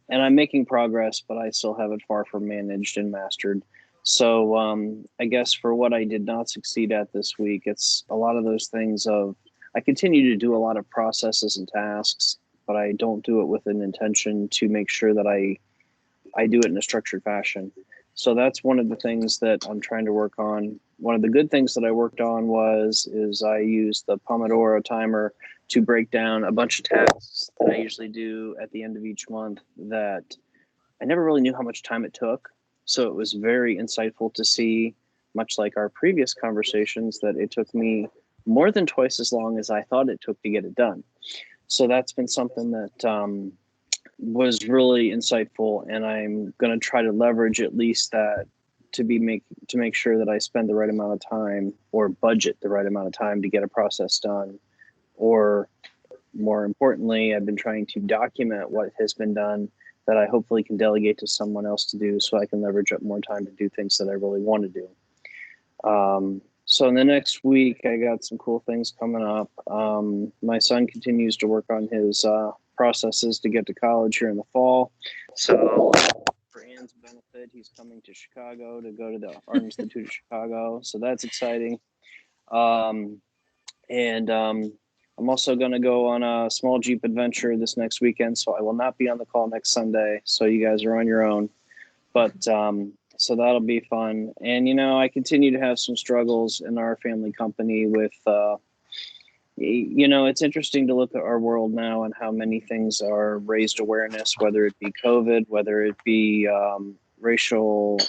And I'm making progress, but I still have it far from managed and mastered. So I guess for what I did not succeed at this week, it's a lot of those things of I continue to do a lot of processes and tasks, but I don't do it with an intention to make sure that I do it in a structured fashion. So that's one of the things that I'm trying to work on. One of the good things that I worked on is I used the Pomodoro timer to break down a bunch of tasks that I usually do at the end of each month that I never really knew how much time it took. So it was very insightful to see, much like our previous conversations, that it took me more than twice as long as I thought it took to get it done. So that's been something that was really insightful, and I'm going to try to leverage at least that to make sure that I spend the right amount of time or budget the right amount of time to get a process done. Or more importantly, I've been trying to document what has been done that I hopefully can delegate to someone else to do so I can leverage up more time to do things that I really want to do. So in the next week, I got some cool things coming up. My son continues to work on his processes to get to college here in the fall. So for Ann's benefit, he's coming to Chicago to go to the Art Institute of Chicago. So that's exciting. I'm also going to go on a small Jeep adventure this next weekend, so I will not be on the call next Sunday. So you guys are on your own. But so that'll be fun. And, you know, I continue to have some struggles in our family company with, you know, it's interesting to look at our world now and how many things are raised awareness, whether it be COVID, whether it be racial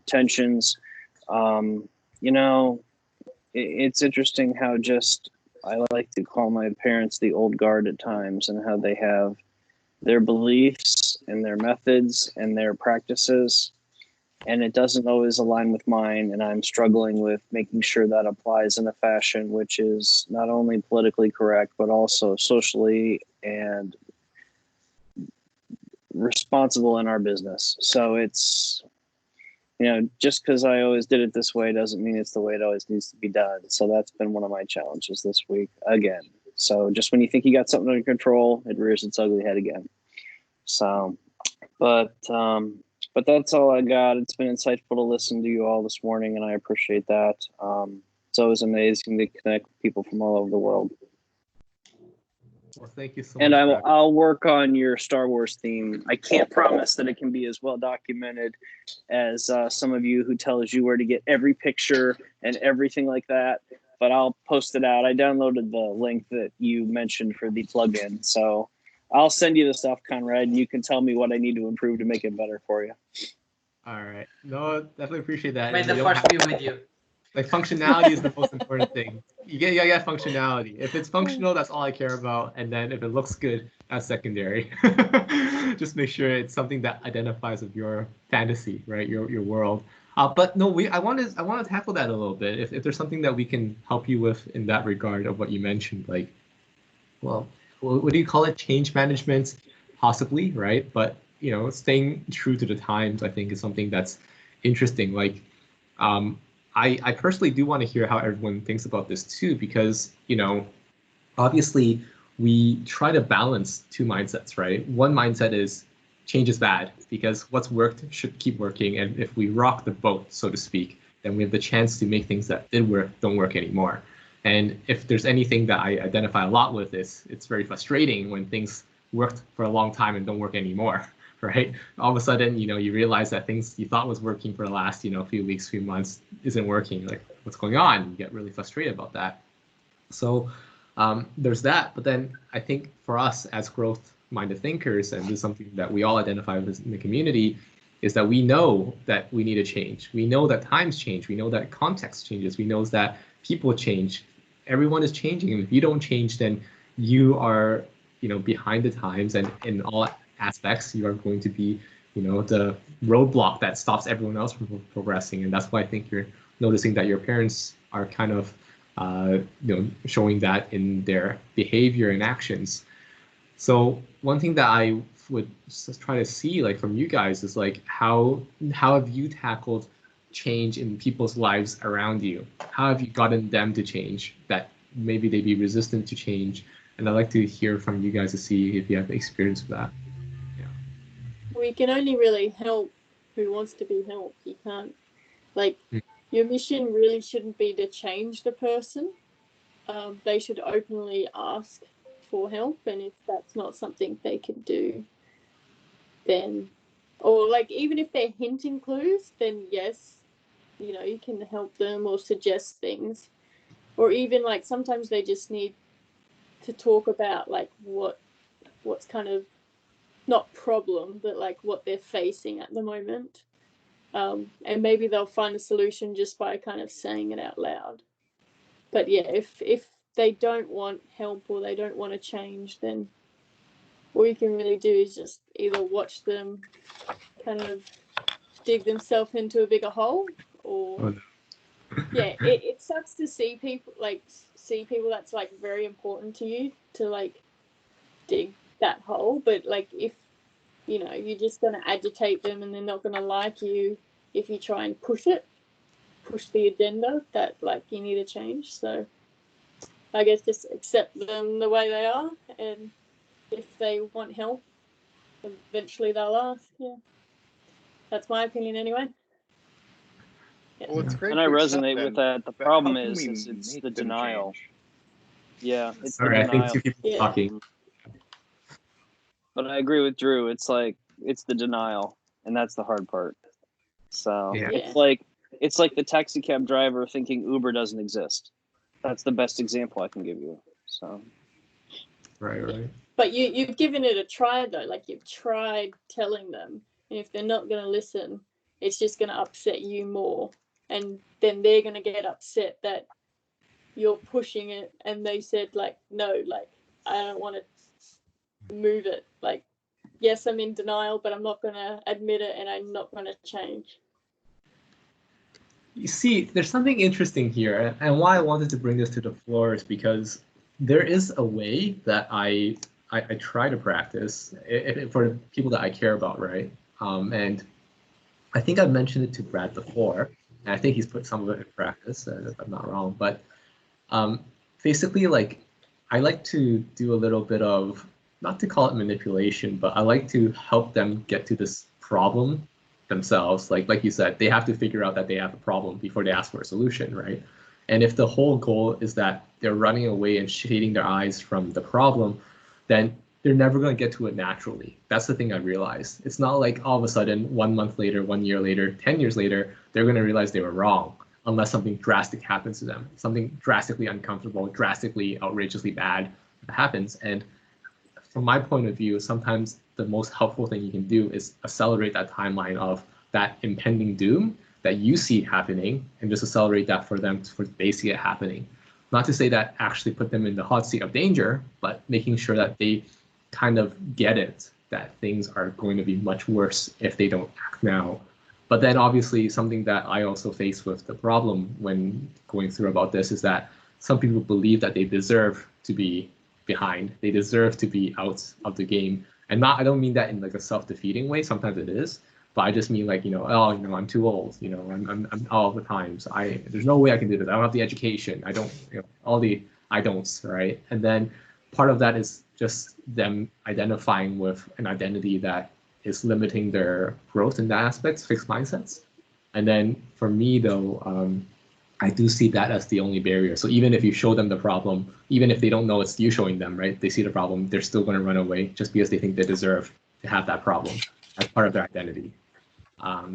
tensions. You know, it's interesting how just I like to call my parents the old guard at times, and how they have their beliefs and their methods and their practices, and it doesn't always align with mine, and I'm struggling with making sure that applies in a fashion which is not only politically correct but also socially and responsible in our business. So it's just because I always did it this way doesn't mean it's the way it always needs to be done. So that's been one of my challenges this week again. So just when you think you got something under control, it rears its ugly head again. So, but that's all I got. It's been insightful to listen to you all this morning, and I appreciate that. It's always amazing to connect with people from all over the world. Well, thank you so And much. I'll work on your Star Wars theme. I can't promise that it can be as well documented as some of you who tells you where to get every picture and everything like that. But I'll post it out. I downloaded the link that you mentioned for the plugin. So I'll send you the stuff, Conrad, and you can tell me what I need to improve to make it better for you. All right. No, definitely appreciate that. May And the you don't force have- be with you. Like functionality is the most important thing. You get functionality. If it's functional, that's all I care about. And then if it looks good, that's secondary. Just make sure it's something that identifies with your fantasy, right? Your world. But no, I want to tackle that a little bit. If there's something that we can help you with in that regard of what you mentioned, like, well, what do you call it? Change management, possibly, right? But staying true to the times, I think, is something that's interesting. Like, I personally do want to hear how everyone thinks about this too, because, obviously we try to balance two mindsets, right? One mindset is change is bad because what's worked should keep working. And if we rock the boat, so to speak, then we have the chance to make things that did work don't work anymore. And if there's anything that I identify a lot with, it's very frustrating when things worked for a long time and don't work anymore. Right? All of a sudden, you realize that things you thought was working for the last, few weeks, few months isn't working. Like, what's going on? You get really frustrated about that. So there's that. But then I think for us as growth-minded thinkers, and this is something that we all identify with in the community, is that we know that we need to change. We know that times change. We know that context changes. We know that people change. Everyone is changing. And if you don't change, then you are, behind the times, and in all aspects, you are going to be, the roadblock that stops everyone else from progressing. And that's why I think you're noticing that your parents are kind of, showing that in their behavior and actions. So one thing that I would just try to see, like, from you guys is like, how have you tackled change in people's lives around you? How have you gotten them to change that maybe they'd be resistant to change? And I'd like to hear from you guys to see if you have experience with that. We can only really help who wants to be helped. You can't, your mission really shouldn't be to change the person. They should openly ask for help, and if that's not something they can do, then, or even if they're hinting clues, then yes, you can help them or suggest things, or even sometimes they just need to talk about what's kind of not problem, but what they're facing at the moment. And maybe they'll find a solution just by kind of saying it out loud. But yeah, if they don't want help or they don't want to change, then all you can really do is just either watch them kind of dig themselves into a bigger hole, or yeah, it sucks to see people that's very important to you to dig that hole. But if you're just going to agitate them and they're not going to like you if you try and push the agenda that you need to change. So I guess just accept them the way they are, and if they want help, eventually they'll ask. Yeah, that's my opinion anyway. Yeah. Well, it's great. And I resonate with that. The problem is it's the denial. Change? Yeah, it's All the right, denial. I think two people talking. But I agree with Drew. It's it's the denial, and that's the hard part. So it's like the taxi cab driver thinking Uber doesn't exist. That's the best example I can give you. So Right. But you've given it a try though. You've tried telling them, and if they're not going to listen, it's just going to upset you more, and then they're going to get upset that you're pushing it, and they said no, I don't want to move it. Yes, I'm in denial, but I'm not going to admit it, and I'm not going to change. You see, there's something interesting here, and why I wanted to bring this to the floor is because there is a way that I try to practice for people that I care about, right? And I think I've mentioned it to Brad before, and I think he's put some of it in practice, if I'm not wrong. But basically, like, I like to do a little bit of, not to call it manipulation, but I like to help them get to this problem themselves. Like you said, they have to figure out that they have a problem before they ask for a solution, right? And if the whole goal is that they're running away and shading their eyes from the problem, then they're never going to get to it naturally. That's the thing I realized. It's not like all of a sudden, 1 month later, 1 year later, 10 years later, they're going to realize they were wrong unless something drastic happens to them, something drastically uncomfortable, drastically outrageously bad happens. And from my point of view, sometimes the most helpful thing you can do is accelerate that timeline of that impending doom that you see happening and just accelerate that for them for they see it happening. Not to say that actually put them in the hot seat of danger, but making sure that they kind of get it, that things are going to be much worse if they don't act now. But then obviously something that I also face with the problem when going through about this is that some people believe that they deserve to be behind. They deserve to be out of the game. And not, I don't mean that in like a self-defeating way. Sometimes it is, but I just mean like, oh, I'm too old. I'm all the times. There's no way I can do this. I don't have the education. I don't, all the I don'ts, right? And then part of that is just them identifying with an identity that is limiting their growth in that aspect, fixed mindsets. And then for me though, I do see that as the only barrier. So even if you show them the problem, even if they don't know it's you showing them, right? They see the problem, they're still going to run away just because they think they deserve to have that problem as part of their identity.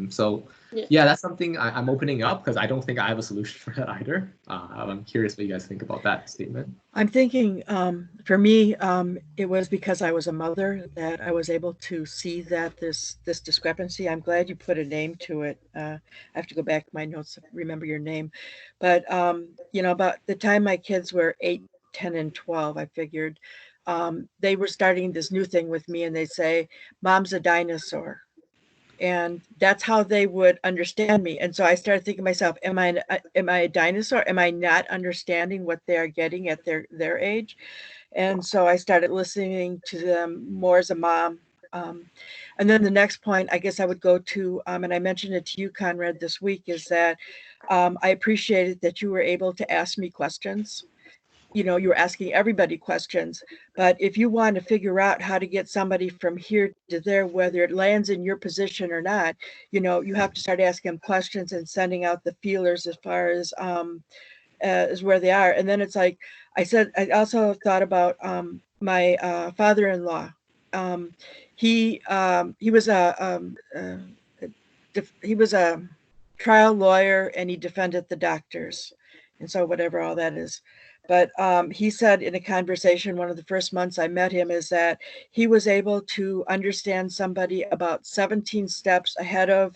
So yeah, that's something I'm opening up because I don't think I have a solution for that either. I'm curious what you guys think about that statement. I'm thinking for me, it was because I was a mother that I was able to see that this discrepancy. I'm glad you put a name to it. I have to go back to my notes to remember your name. But, about the time my kids were 8, 10, and 12, I figured they were starting this new thing with me and they say, Mom's a dinosaur. And that's how they would understand me. And so I started thinking to myself, am I a dinosaur? Am I not understanding what they're getting at their age? And so I started listening to them more as a mom. And then the next point, I guess I would go to, and I mentioned it to you, Conrad, this week, is that I appreciated that you were able to ask me questions. You were asking everybody questions, but if you want to figure out how to get somebody from here to there, whether it lands in your position or not, you have to start asking them questions and sending out the feelers as far as where they are. And then it's like I said, I also thought about my father-in-law. He was he was a trial lawyer and he defended the doctors, and so whatever all that is. But he said in a conversation, one of the first months I met him, is that he was able to understand somebody about 17 steps ahead of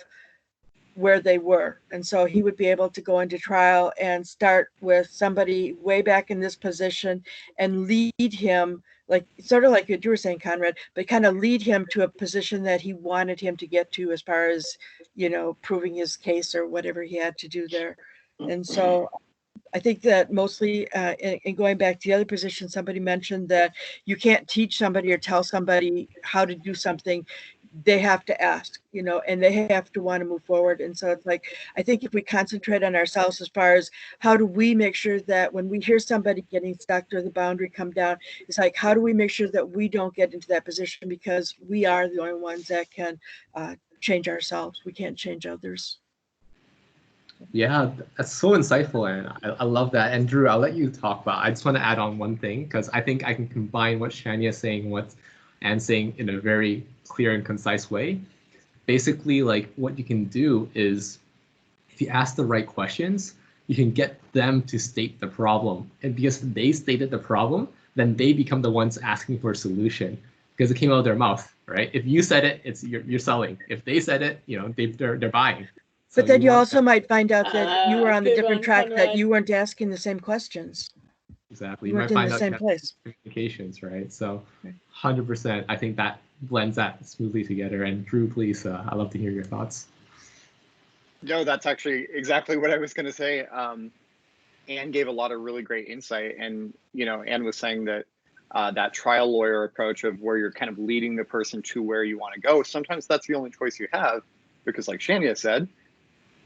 where they were. And so he would be able to go into trial and start with somebody way back in this position and lead him, like sort of like what you were saying, Conrad, but kind of lead him to a position that he wanted him to get to as far as, proving his case or whatever he had to do there. And so I think that mostly, in going back to the other position, somebody mentioned that you can't teach somebody or tell somebody how to do something. They have to ask, and they have to want to move forward. And so it's like, I think if we concentrate on ourselves as far as how do we make sure that when we hear somebody getting stuck or the boundary come down, it's like, how do we make sure that we don't get into that position, because we are the only ones that can change ourselves. We can't change others. Yeah, that's so insightful, and I love that. And Drew, I'll let you talk about. I just want to add on one thing because I think I can combine what Shania is saying, what Anne's saying in a very clear and concise way. Basically, like what you can do is, if you ask the right questions, you can get them to state the problem, and because they stated the problem, then they become the ones asking for a solution because it came out of their mouth, right? If you said it, it's you're selling. If they said it, they're buying. But then you also might find out that you were on a different track, that you weren't asking the same questions. Exactly. You weren't in the same place. Communications, right? So 100%, I think that blends that smoothly together. And Drew, please, I'd love to hear your thoughts. No, that's actually exactly what I was going to say. Anne gave a lot of really great insight. And, Anne was saying that that trial lawyer approach of where you're kind of leading the person to where you want to go, sometimes that's the only choice you have, because like Shania said,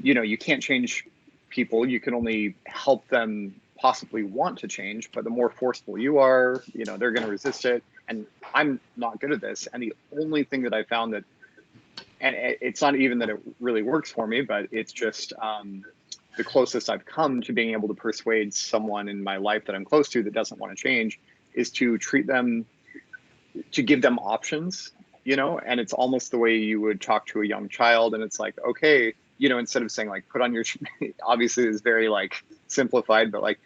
you know, you can't change people. You can only help them possibly want to change, but the more forceful you are, you know, they're going to resist it. And I'm not good at this. And the only thing that I found that, and it's not even that it really works for me, but it's just the closest I've come to being able to persuade someone in my life that I'm close to that doesn't want to change, is to treat them, to give them options, you know. And it's almost the way you would talk to a young child. And it's like, okay, you know, instead of saying like, put on your, obviously it's very like simplified, but like,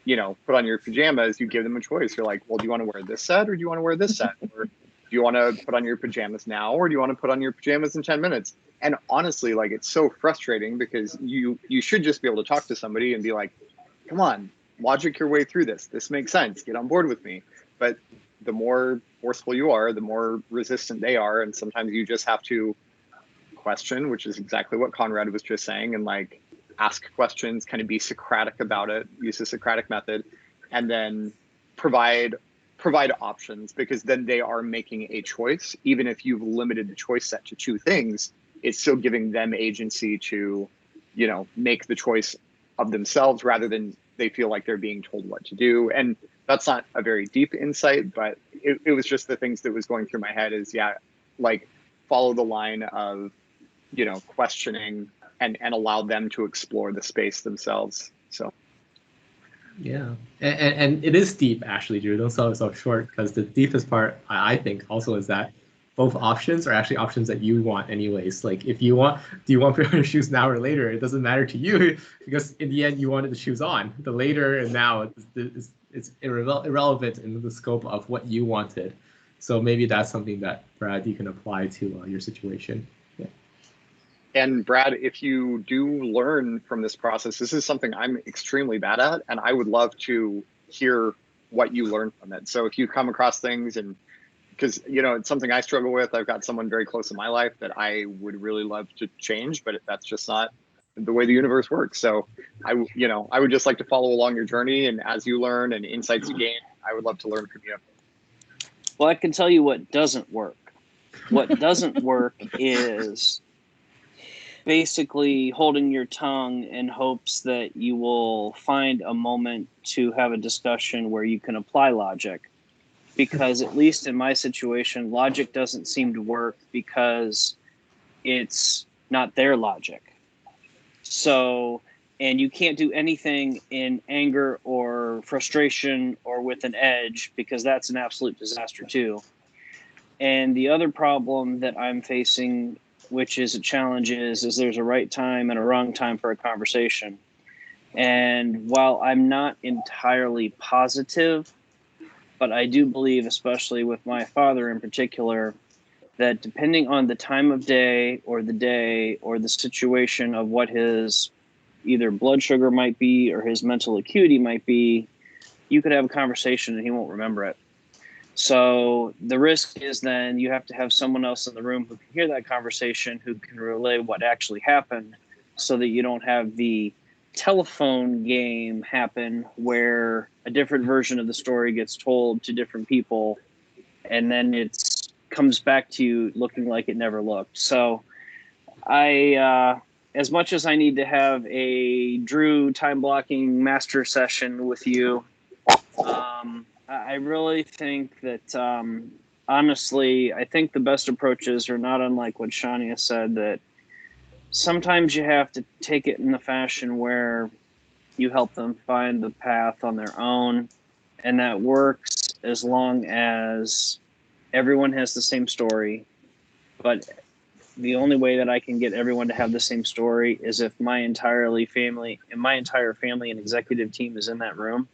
you know, put on your pajamas, you give them a choice. You're like, well, do you want to wear this set or do you want to wear this set? Or do you want to put on your pajamas now or do you want to put on your pajamas in 10 minutes? And honestly, like, it's so frustrating because you should just be able to talk to somebody and be like, come on, logic your way through this. This makes sense. Get on board with me. But the more forceful you are, the more resistant they are. And sometimes you just have to question, which is exactly what Conrad was just saying, and like ask questions, kind of be Socratic about it, use the Socratic method, and then provide options, because then they are making a choice. Even if you've limited the choice set to 2 things, it's still giving them agency to, you know, make the choice of themselves rather than they feel like they're being told what to do. And that's not a very deep insight, but it was just the things that was going through my head is, yeah, like follow the line of, you know, questioning and allow them to explore the space themselves. So yeah, and it is deep, actually, Drew. Don't sell yourself short, because the deepest part, I think, also is that both options are actually options that you want anyways. Like, if you want, do you want to put on your shoes now or later? It doesn't matter to you, because in the end, you wanted the shoes on. The later and now it's irrelevant in the scope of what you wanted. So maybe that's something that, Brad, you can apply to your situation. Yeah. And Brad, if you do learn from this process, this is something I'm extremely bad at, and I would love to hear what you learned from it. So if you come across things, and because, you know, it's something I struggle with, I've got someone very close in my life that I would really love to change, but that's just not the way the universe works. So I would just like to follow along your journey, and as you learn and insights you gain, I would love to learn from you. Well, I can tell you what doesn't work. What doesn't work is basically holding your tongue in hopes that you will find a moment to have a discussion where you can apply logic. Because at least in my situation, logic doesn't seem to work because it's not their logic. So, and you can't do anything in anger or frustration or with an edge, because that's an absolute disaster too. And the other problem that I'm facing, which is a challenge, is there's a right time and a wrong time for a conversation. And while I'm not entirely positive, but I do believe, especially with my father in particular, that depending on the time of day or the situation of what his either blood sugar might be or his mental acuity might be, you could have a conversation and he won't remember it. So the risk is then you have to have someone else in the room who can hear that conversation, who can relay what actually happened, so that you don't have the telephone game happen where a different version of the story gets told to different people, and then it comes back to you looking like it never looked. So I, as much as I need to have a Drew time blocking master session with you, I really think that, honestly, I think the best approaches are not unlike what Shania said, that sometimes you have to take it in the fashion where you help them find the path on their own. And that works as long as everyone has the same story. But the only way that I can get everyone to have the same story is if my entire family and executive team is in that room.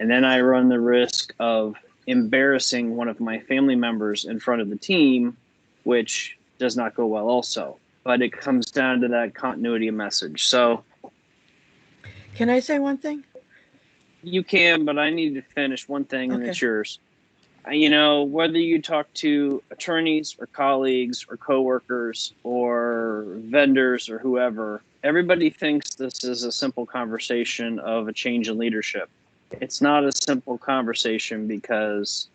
And then I run the risk of embarrassing one of my family members in front of the team, which does not go well also. But it comes down to that continuity of message. So, can I say one thing? You can, but I need to finish one thing, and Okay. it's yours. You know, whether you talk to attorneys or colleagues or coworkers or vendors or whoever, everybody thinks this is a simple conversation of a change in leadership. It's not a simple conversation, because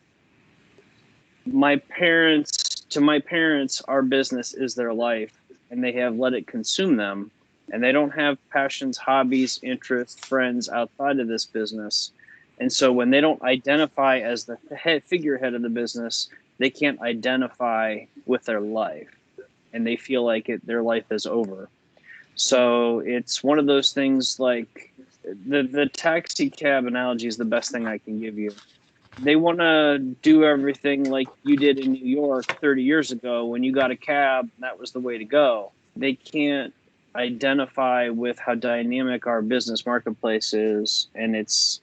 to my parents, our business is their life. and they have let it consume them, and they don't have passions, hobbies, interests, friends outside of this business. And so when they don't identify as the figurehead of the business, they can't identify with their life, and they feel like their life is over. So it's one of those things, like the taxi cab analogy is the best thing I can give you. They want to do everything like you did in New York 30 years ago when you got a cab, that was the way to go. They can't identify with how dynamic our business marketplace is, and it's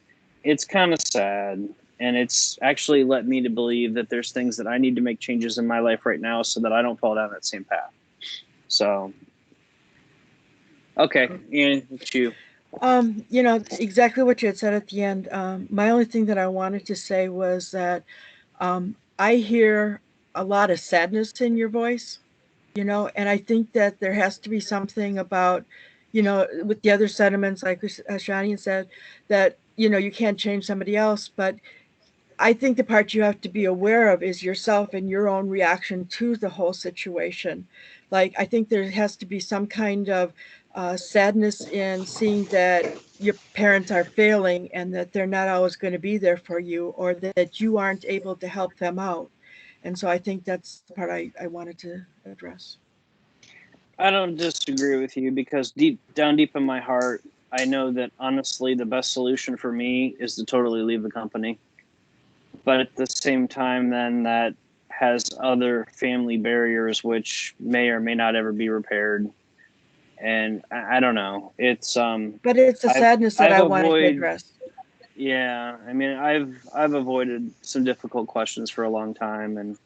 kind of sad. And it's actually led me to believe that there's things that I need to make changes in my life right now so that I don't fall down that same path. So, okay, Ian, it's you. You know, exactly what you had said at the end. My only thing that I wanted to say was that I hear a lot of sadness in your voice, you know, and I think that there has to be something about, you know, with the other sentiments, like Shani said, that, you know, you can't change somebody else, but I think the part you have to be aware of is yourself and your own reaction to the whole situation. Like, I think there has to be some kind of sadness in seeing that your parents are failing and that they're not always going to be there for you, or that you aren't able to help them out. And so I think that's the part I wanted to address. I don't disagree with you, because deep in my heart, I know that honestly the best solution for me is to totally leave the company. But at the same time, then that has other family barriers which may or may not ever be repaired. And I don't know. It's but it's a sadness that I wanted to address. Yeah, I mean, I've avoided some difficult questions for a long time, and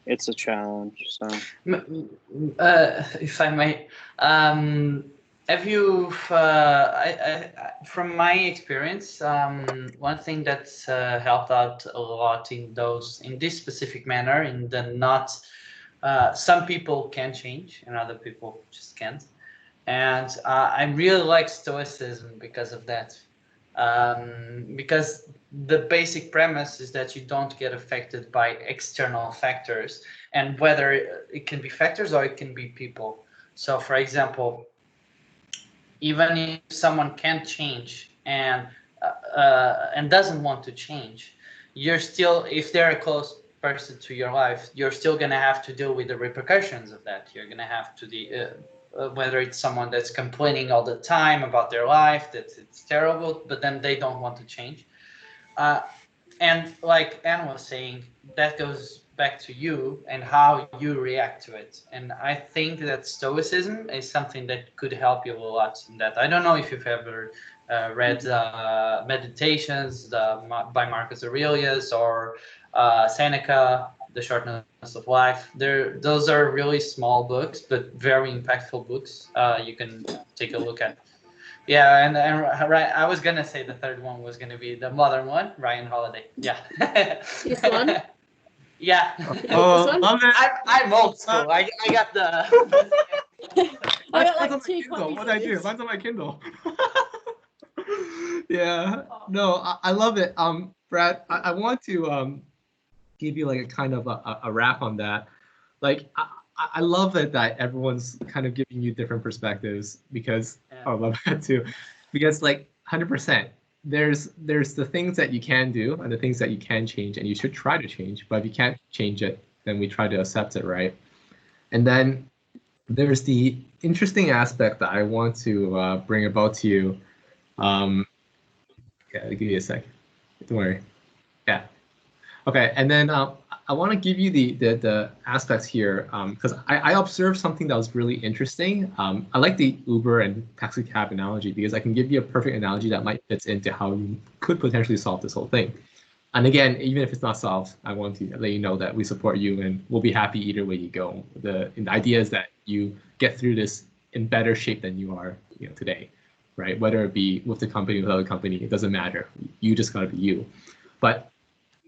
it's a challenge. So, if I may, have you, from my experience, one thing that's helped out a lot in this specific manner, in the not, some people can change and other people just can't. And I really like Stoicism because of that. Because the basic premise is that you don't get affected by external factors, and whether it can be factors or it can be people. So, for example, even if someone can't change and doesn't want to change, you're still, if they're a close person to your life, you're still going to have to deal with the repercussions of that. You're going to have to whether it's someone that's complaining all the time about their life, that it's terrible, but then they don't want to change. And like Anne was saying, that goes back to you and how you react to it. And I think that Stoicism is something that could help you a lot in that. I don't know if you've ever read Meditations by Marcus Aurelius, or Seneca, The Shortness of Life. Those are really small books, but very impactful books. You can take a look at. Yeah, and right, I was gonna say the third one was gonna be the modern one, Ryan Holiday. Yeah. This one? Yeah. Oh, love it. I'm old school. I got the. I got Mine's like on my 2 Kindle. copies What of did I do? this. Mine's on my Kindle. Yeah. No, I love it. Brad, I want to give you like a kind of a wrap on that. Like, I love it that everyone's kind of giving you different perspectives, because I love that too, because like 100%, there's the things that you can do and the things that you can change, and you should try to change. But if you can't change it, then we try to accept it, right? And then there's the interesting aspect that I want to bring about to you. Yeah, give me a sec. Don't worry. Yeah. Okay, and then I want to give you the aspects here, because I observed something that was really interesting. I like the Uber and taxi cab analogy, because I can give you a perfect analogy that might fit into how you could potentially solve this whole thing. And again, even if it's not solved, I want to let you know that we support you and we'll be happy either way you go. The idea is that you get through this in better shape than you are, today, right? Whether it be with the company or with other company, it doesn't matter. You just gotta be you. But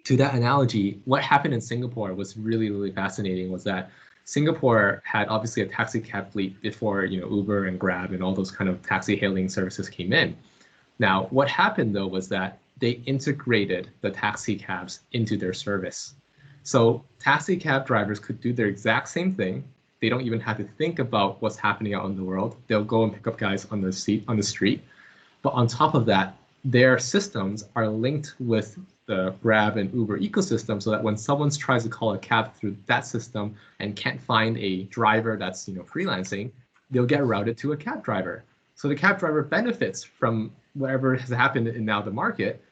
to that analogy, what happened in Singapore was really, really fascinating. Was that Singapore had obviously a taxi cab fleet before Uber and Grab and all those kind of taxi hailing services came in. Now, what happened though was that they integrated the taxi cabs into their service. So taxi cab drivers could do their exact same thing. They don't even have to think about what's happening out in the world. They'll go and pick up guys on the street. But on top of that, their systems are linked with the Grab and Uber ecosystem, so that when someone tries to call a cab through that system and can't find a driver that's freelancing, they'll get routed to a cab driver. So the cab driver benefits from whatever has happened in now the market,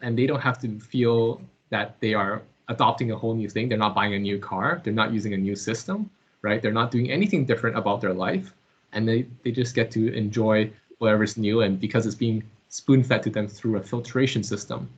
and they don't have to feel that they are adopting a whole new thing. They're not buying a new car. They're not using a new system, right? They're not doing anything different about their life, and they just get to enjoy whatever's new, and because it's being spoon-fed to them through a filtration system.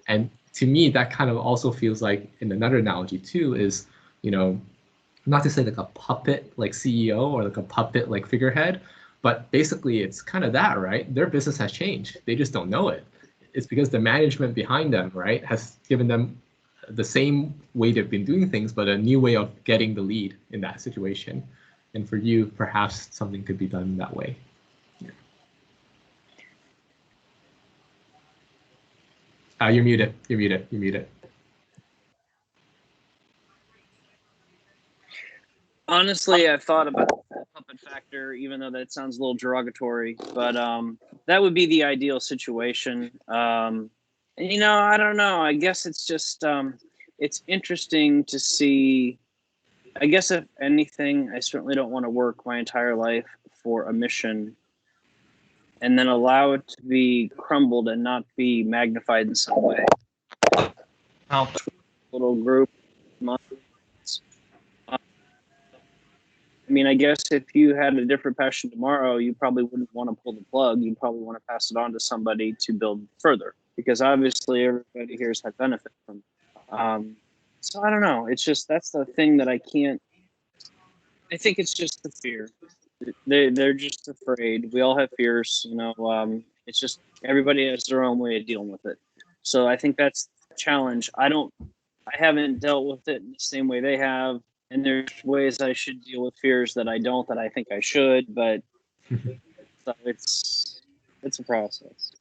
And to me, that kind of also feels like, in another analogy too, is, not to say like a puppet like CEO or like a puppet like figurehead, but basically it's kind of that, right? Their business has changed. They just don't know it. It's because the management behind them, right, has given them the same way they've been doing things, but a new way of getting the lead in that situation. And for you, perhaps something could be done that way. You're muted. You're muted. You're muted. Honestly, I've thought about the puppet factor, even though that sounds a little derogatory, but that would be the ideal situation. I don't know. I guess it's just, it's interesting to see. I guess if anything, I certainly don't want to work my entire life for a mission and then allow it to be crumbled and not be magnified in some way. Little group. I mean, I guess if you had a different passion tomorrow, you probably wouldn't want to pull the plug. You'd probably want to pass it on to somebody to build further, because obviously everybody here has had benefit from. So I don't know. It's just, that's the thing that I can't. I think it's just the fear. They're just afraid. We all have fears, it's just everybody has their own way of dealing with it. So I think that's the challenge. I haven't dealt with it in the same way they have. And there's ways I should deal with fears that I don't, that I think I should, but so it's a process.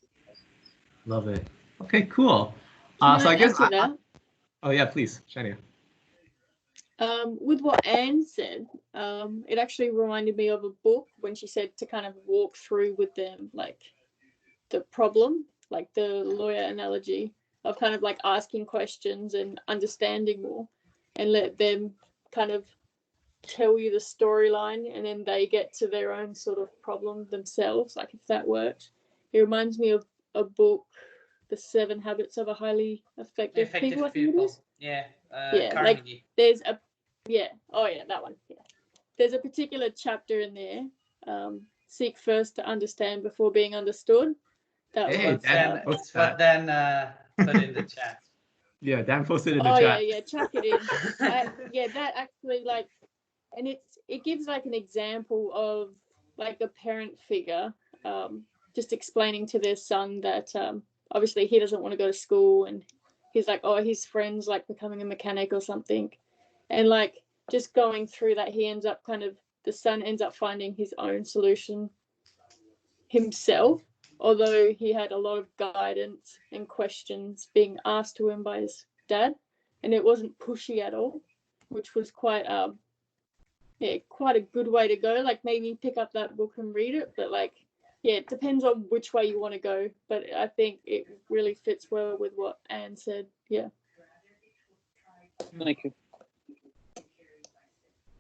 Love it. Okay, cool. So I guess oh yeah, please, Shania. With what Anne said, it actually reminded me of a book when she said to kind of walk through with them, like the problem, like the lawyer analogy of kind of like asking questions and understanding more, and let them kind of tell you the storyline, and then they get to their own sort of problem themselves, like if that worked. It reminds me of a book, The 7 Habits of a Highly Effective People, I think it is. Yeah, Carnegie. Like there's a, that one. Yeah. There's a particular chapter in there, seek first to understand before being understood. That was what Dan put in the chat. Yeah, Dan posted in the chat. Yeah, chuck it in. That actually, like, and it gives like an example of like a parent figure just explaining to their son that obviously he doesn't want to go to school, and he's like, his friend's like becoming a mechanic or something, and like just going through that, the son ends up finding his own solution himself, although he had a lot of guidance and questions being asked to him by his dad, and it wasn't pushy at all, which was quite a good way to go. Like maybe pick up that book and read it, but like, it depends on which way you want to go. But I think it really fits well with what Anne said. Yeah. Thank you.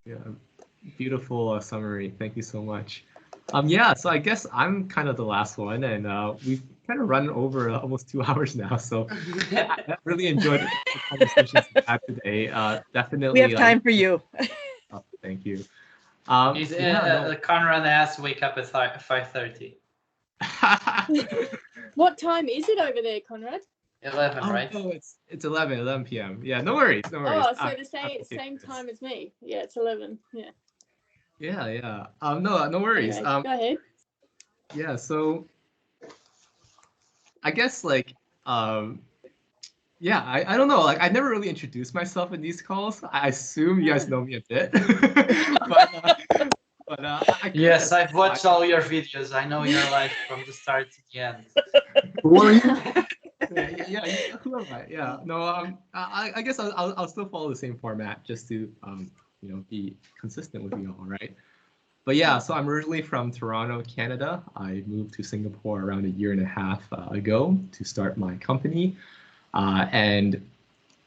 Yeah, beautiful summary. Thank you so much. So I guess I'm kind of the last one, and we've kind of run over almost 2 hours now. So I really enjoyed the conversations we had today. Definitely. We have time for you. Oh, thank you. Conrad has to wake up at 5:30. What time is it over there, Conrad? 11, right? Oh, it's 11 p.m. Yeah, no worries. So the same time as me. Yeah, it's 11. Yeah. Yeah. No worries. Anyway, go ahead. Yeah, so I guess like I don't know, like I never really introduced myself in these calls. I assume you guys know me a bit. Yes, I've watched all your videos. I know your life from the start to the end. Who are you? Who am I? Yeah, no, I guess I'll still follow the same format just to be consistent with you all, right? But yeah, so I'm originally from Toronto, Canada. I moved to Singapore around a year and a half ago to start my company. And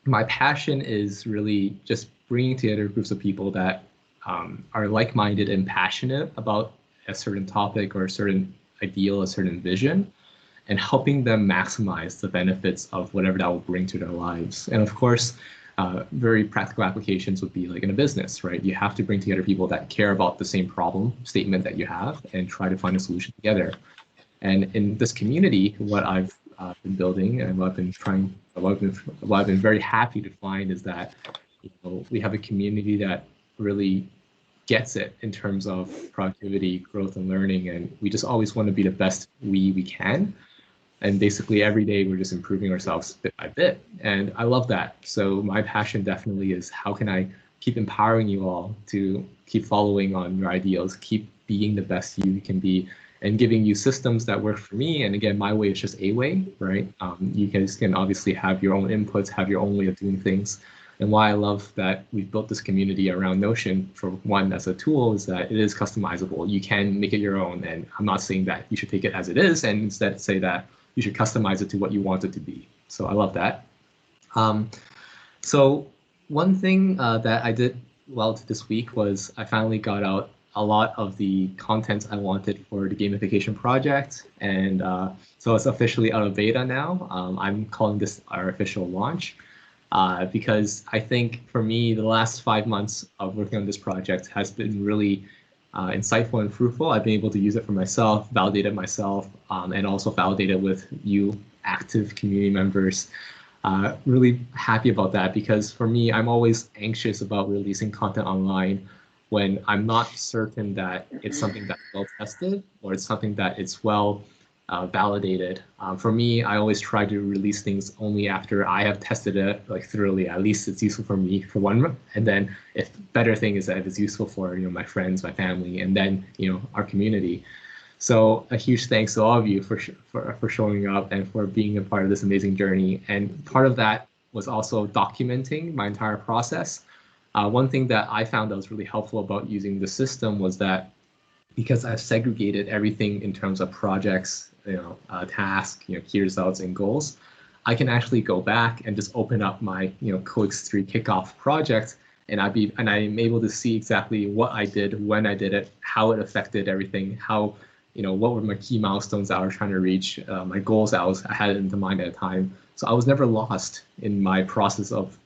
my passion is really just bringing together groups of people that are like-minded and passionate about a certain topic or a certain ideal, a certain vision, and helping them maximize the benefits of whatever that will bring to their lives. And of course, very practical applications would be like in a business, right? You have to bring together people that care about the same problem statement that you have and try to find a solution together. And in this community, what I've been building and what I've been very happy to find is that we have a community that really gets it in terms of productivity, growth, and learning, and we just always want to be the best we can. And basically every day we're just improving ourselves bit by bit, and I love that. So my passion definitely is how can I keep empowering you all to keep following on your ideals, keep being the best you can be, and giving you systems that work for me. And again, my way is just a way, right? You guys can obviously have your own inputs, have your own way of doing things. And why I love that we've built this community around Notion, for one, as a tool, is that it is customizable. You can make it your own. And I'm not saying that you should take it as it is and instead say that you should customize it to what you want it to be. So I love that. So one thing that I did well this week was I finally got out a lot of the content I wanted for the gamification project. And so it's officially out of beta now. I'm calling this our official launch because I think for me, the last 5 months of working on this project has been really insightful and fruitful. I've been able to use it for myself, validate it myself, and also validate it with you active community members. Really happy about that because for me, I'm always anxious about releasing content online when I'm not certain that it's something that's well tested or it's something that it's well validated. For me, I always try to release things only after I have tested it like thoroughly. At least it's useful for me for one, and then if better thing is that it's useful for my friends, my family, and then our community. So a huge thanks to all of you for showing up and for being a part of this amazing journey. And part of that was also documenting my entire process. One thing that I found that was really helpful about using the system was that because I've segregated everything in terms of projects, tasks, key results and goals, I can actually go back and just open up my CodeX3 kickoff project, and I'm able to see exactly what I did, when I did it, how it affected everything, how what were my key milestones that I was trying to reach, my goals I had in mind at a time. So I was never lost in my process of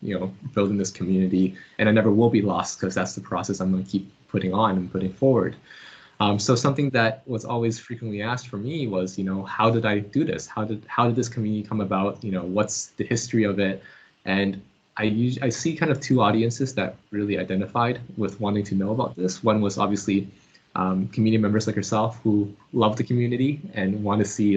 building this community, and I never will be lost because that's the process I'm going to keep putting on and putting forward. So something that was always frequently asked for me was, how did I do this? How did this community come about? What's the history of it? And I see kind of two audiences that really identified with wanting to know about this. One was obviously community members like yourself who love the community and want to see,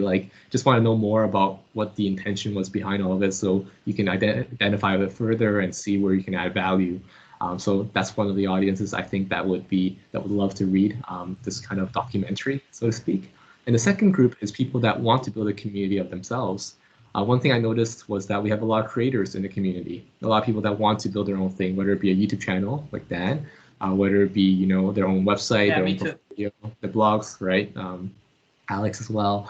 just want to know more about what the intention was behind all of it, so you can identify a bit further and see where you can add value. So that's one of the audiences I think that would love to read this kind of documentary, so to speak. And the second group is people that want to build a community of themselves. One thing I noticed was that we have a lot of creators in the community, a lot of people that want to build their own thing, whether it be a YouTube channel like Dan, whether it be their own website, their own portfolio, the blogs, right? Alex as well.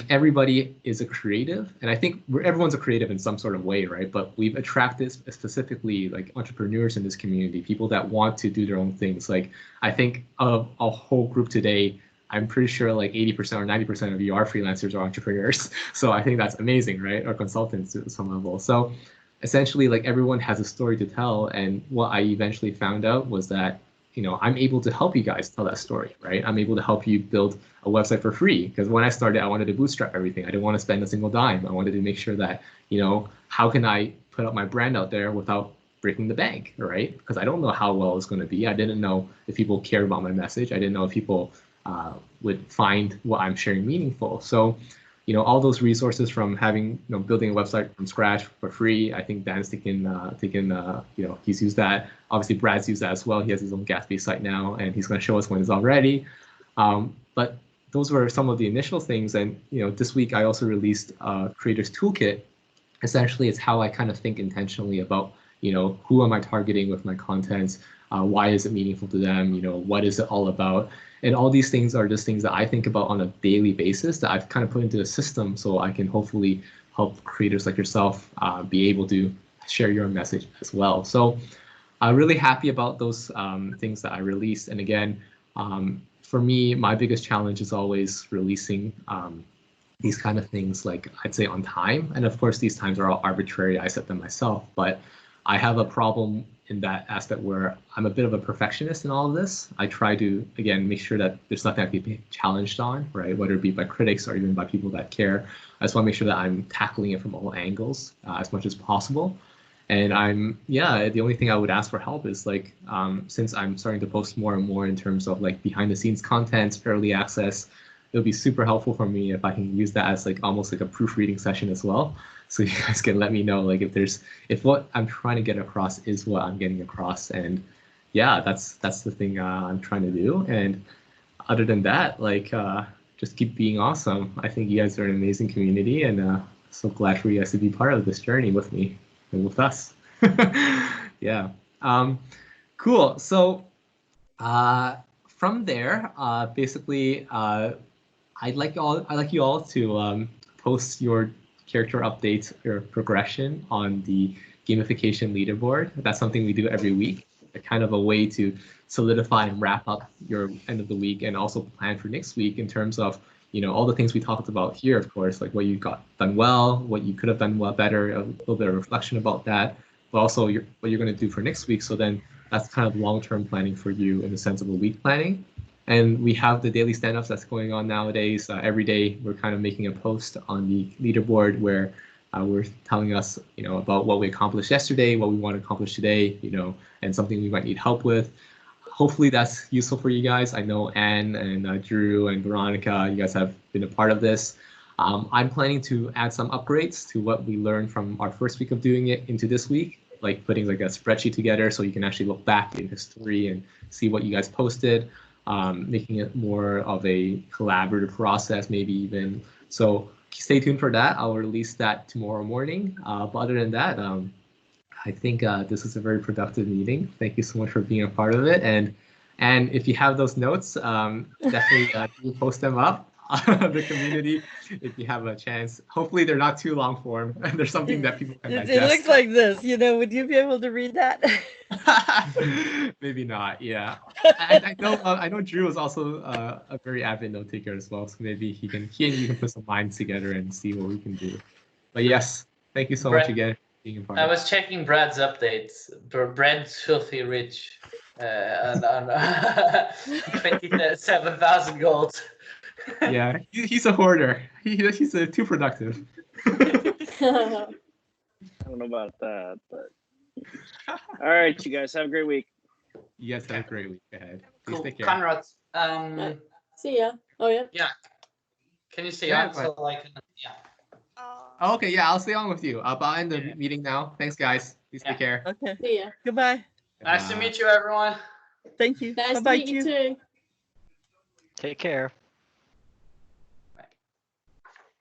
Everybody is a creative, and I think everyone's a creative in some sort of way, right? But we've attracted specifically entrepreneurs in this community, people that want to do their own things. I think of a whole group today, I'm pretty sure 80% or 90% of you are freelancers or entrepreneurs. So I think that's amazing, right? Or consultants at some level. So essentially, everyone has a story to tell, and what I eventually found out was that I'm able to help you guys tell that story, right? I'm able to help you build a website for free, because when I started, I wanted to bootstrap everything. I didn't want to spend a single dime. I wanted to make sure that, how can I put up my brand out there without breaking the bank, right? Because I don't know how well it's going to be. I didn't know if people care about my message. I didn't know if people would find what I'm sharing meaningful. So, all those resources from having, building a website from scratch for free. I think Dan's taken, he's used that. Obviously, Brad's used that as well. He has his own Gatsby site now, and he's going to show us when it's all ready. But those were some of the initial things. And, this week I also released a Creators Toolkit. Essentially, it's how I kind of think intentionally about, who am I targeting with my content? Why is it meaningful to them? What is it all about? And all these things are just things that I think about on a daily basis that I've kind of put into a system so I can hopefully help creators like yourself be able to share your message as well. So I'm really happy about those things that I released. And again, for me, my biggest challenge is always releasing these kind of things, like I'd say on time. And of course, these times are all arbitrary. I set them myself, but I have a problem in that aspect where I'm a bit of a perfectionist in all of this. I try to, again, make sure that there's nothing I can be challenged on, right? Whether it be by critics or even by people that care. I just want to make sure that I'm tackling it from all angles as much as possible. And the only thing I would ask for help is like, since I'm starting to post more and more in terms of like behind the scenes content, early access, it would be super helpful for me if I can use that as like almost like a proofreading session as well. So you guys can let me know like if what I'm trying to get across is what I'm getting across. And yeah, that's the thing I'm trying to do. And other than that, like just keep being awesome. I think you guys are an amazing community, and so glad for you guys to be part of this journey with me and with us. Yeah. Cool. So from there, basically, I'd like you all to post your character updates or progression on the gamification leaderboard. That's something we do every week, a kind of a way to solidify and wrap up your end of the week and also plan for next week in terms of all the things we talked about here, of course, like what you got done well, what you could have done well better, a little bit of reflection about that, but also what you're going to do for next week. So then that's kind of long-term planning for you in the sense of a week planning. And we have the daily stand-ups that's going on nowadays. Every day we're kind of making a post on the leaderboard where we're telling us, about what we accomplished yesterday, what we want to accomplish today, and something we might need help with. Hopefully that's useful for you guys. I know Anne and Drew and Veronica, you guys have been a part of this. I'm planning to add some upgrades to what we learned from our first week of doing it into this week, like putting like a spreadsheet together so you can actually look back in history and see what you guys posted, making it more of a collaborative process, maybe even. So stay tuned for that. I'll release that tomorrow morning. But other than that, I think this is a very productive meeting. Thank you so much for being a part of it. And if you have those notes, definitely do post them up the community if you have a chance. Hopefully they're not too long form and there's something that people can digest. It looks like this, would you be able to read that? Maybe not, yeah. I know Drew is also a very avid note taker as well, so maybe he and you can put some minds together and see what we can do. But yes, thank you so much again. I was checking Brad's updates. Brad's filthy rich on 27,000 gold. Yeah, he's a hoarder. He's too productive. I don't know about that, but all right, you guys have a great week. You guys have a great week ahead. Please Cool. take care. Conrad, see ya. Oh yeah. Yeah. Can you stay on? So like, yeah. Oh, okay, yeah, I'll stay on with you. I'll end the meeting now. Thanks, guys. Please take care. Okay. See ya. Goodbye. Nice to meet you, everyone. Thank you. Nice Bye-bye to meet you too. Take care.